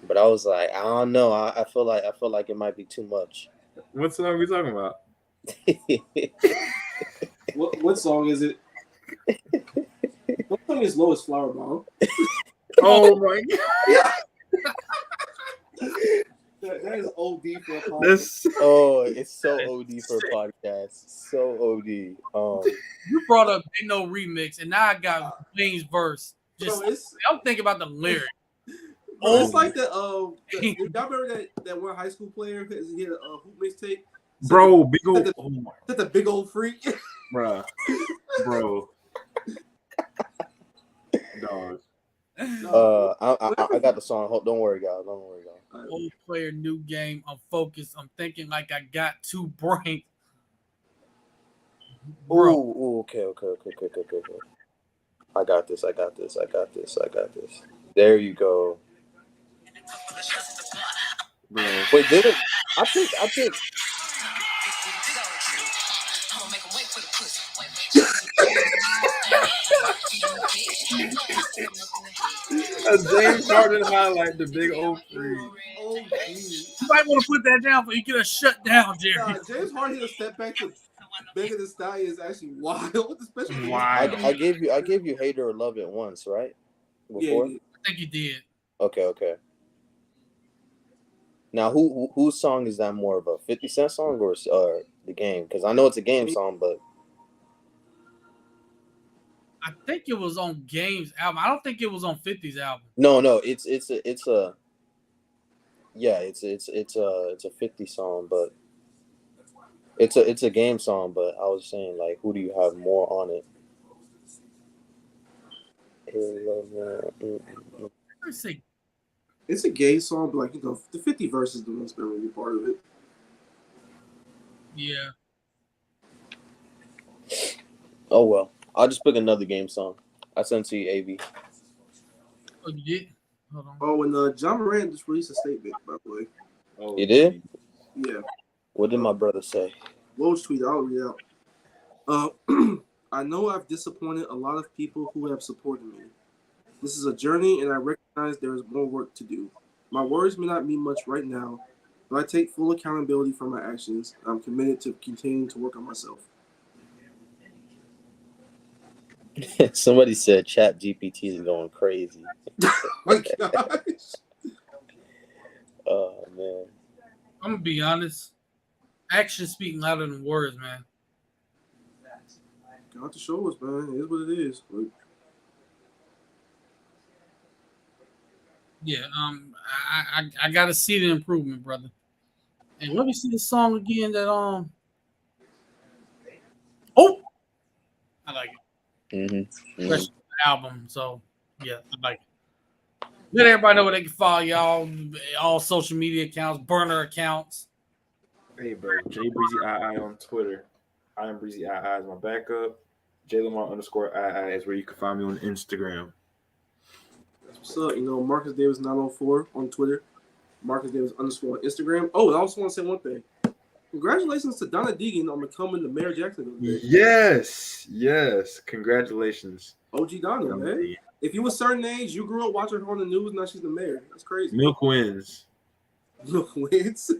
but I was like, I don't know. I feel like it might be too much. What song are we talking about? What song is it? What song is Lowest Flower Bomb? Oh my god. That is OD for a podcast. That's Oh, it's so OD for a podcast. So OD. You brought up "Ain't No Remix," and now I got Wayne's verse. Just I'm thinking about the lyric. It's like y'all remember that one high school player who had a hoop mixtape? bro, big old That's a big old freak. bro. Dog. I got the song. Don't worry, guys. Old player, new game. I'm focused. I'm thinking like I got two brains. Bro, Ooh, okay. I got this. There you go. Bro. Wait, didn't I think A James Harden highlight, the big old freak. Oh, you might want to put that down for you get a shut down, Jerry. James Harden hit a step back to Megan Thee Stallion is actually wild, especially Wild. I gave you hate or love it once, right? Before? Yeah, I think you did. Okay. Now, whose song is that more of a 50 Cent song or the game? Because I know it's a game song, but I think it was on Game's album. I don't think it was on 50's album. no, it's a 50 song, but it's a game song. But I was saying, like, who do you have more on it? Let's see. it's a gay song, but like the 50 verse is the most memorable part of it. Yeah. Oh well, I'll just pick another game song. I sent to you, AV. Oh, you did? Hold on. Oh, and John Moran just released a statement, by the way. Oh, You did? Yeah. What did my brother say? Woj tweet, I'll read it out. I know I've disappointed a lot of people who have supported me. This is a journey, and I recognize there is more work to do. My words may not mean much right now, but I take full accountability for my actions. I'm committed to continuing to work on myself. Somebody said Chat GPT is going crazy. My gosh. Oh man. I'm gonna be honest. Actions speak louder than words, man. Got to show us, man. It is what it is. Like, Yeah, I gotta see the improvement, brother. And let me see the song again that Oh, I like it. Mm-hmm. Fresh album, so yeah, I like it. Let everybody know where they can follow y'all, all social media accounts, burner accounts. Hey, bro. J Breezy II on Twitter. I am Breezy II is my backup. JLamar_II is where you can find me on Instagram. What's up? You know, Marcus Davis 904 on Twitter. Marcus Davis _ on Instagram. Oh, and I also want to say one thing. Congratulations to Donna Deegan on becoming the mayor of Jacksonville today. Yes. Congratulations. OG Donna, man. If you were a certain age, you grew up watching her on the news, now she's the mayor. That's crazy. Milk wins. Milk wins.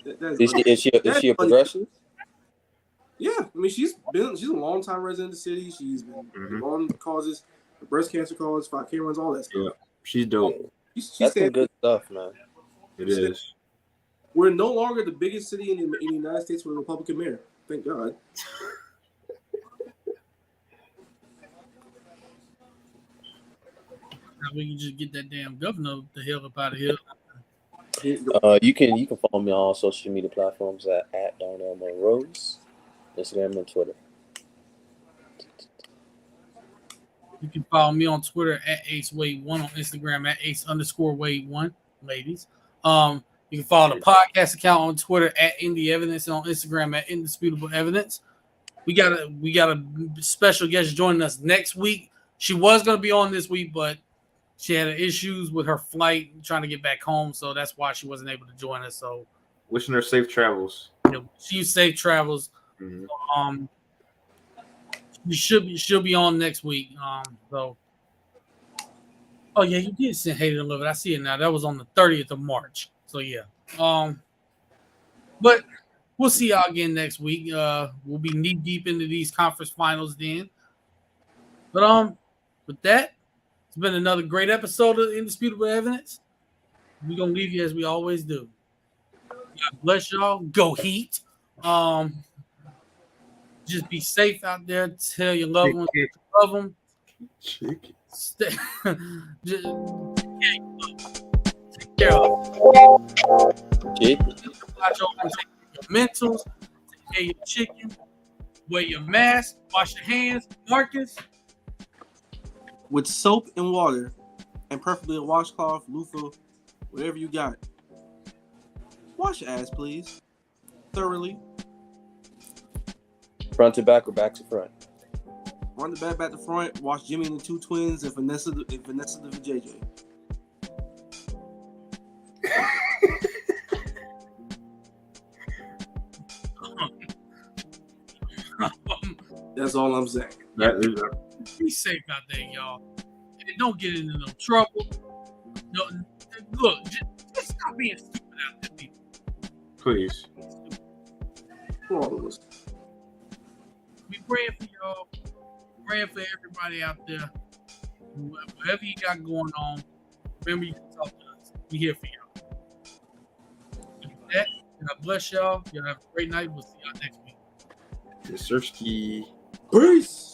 Is she a progressive? Yeah, I mean she's a long time resident of the city. She's been on causes, the breast cancer cause, 5K runs, all that stuff. Yeah, she's dope. She's some good stuff, man. It is. We're no longer the biggest city in the United States with a Republican mayor. Thank God. We can just get that damn governor the hell up out of here. You can follow me on all social media platforms at Darnell Monroe's, Instagram and Twitter. You can follow me on Twitter at AceWade1, on Instagram at Ace_Wade1, ladies. You can follow the podcast account on Twitter at Indie Evidence and on Instagram at Indisputable Evidence. We got a special guest joining us next week. She was going to be on this week, but she had issues with her flight, trying to get back home, so that's why she wasn't able to join us. So, wishing her safe travels. She's safe travels. Mm-hmm. She'll be on next week. Oh yeah, you did send Hated and Love It. I see it now. That was on the 30th of March. So yeah. But we'll see y'all again next week. We'll be knee deep into these conference finals then. But with that, it's been another great episode of Indisputable Evidence. We're gonna leave you as we always do. God bless y'all. Go Heat. Just be safe out there. Tell your loved ones that you love them. Stay. Just, take care of them. Watch over and take care of your mentals. Take care of your chicken. Wear your mask. Wash your hands. Marcus. With soap and water, and preferably a washcloth, loofah, whatever you got. Wash your ass, please. Thoroughly. Front to back or back to front? Run the back to front. Watch Jimmy and the two twins and Vanessa the JJ. That's all I'm saying. Be safe out there, y'all. And don't get into no trouble. No, look, just stop being stupid out there, people. Please. For all of us. We praying for y'all. Praying for everybody out there. Whatever you got going on, remember you can talk to us. We here for y'all. And with that, God bless y'all. Y'all have a great night. We'll see y'all next week. Search key. Peace.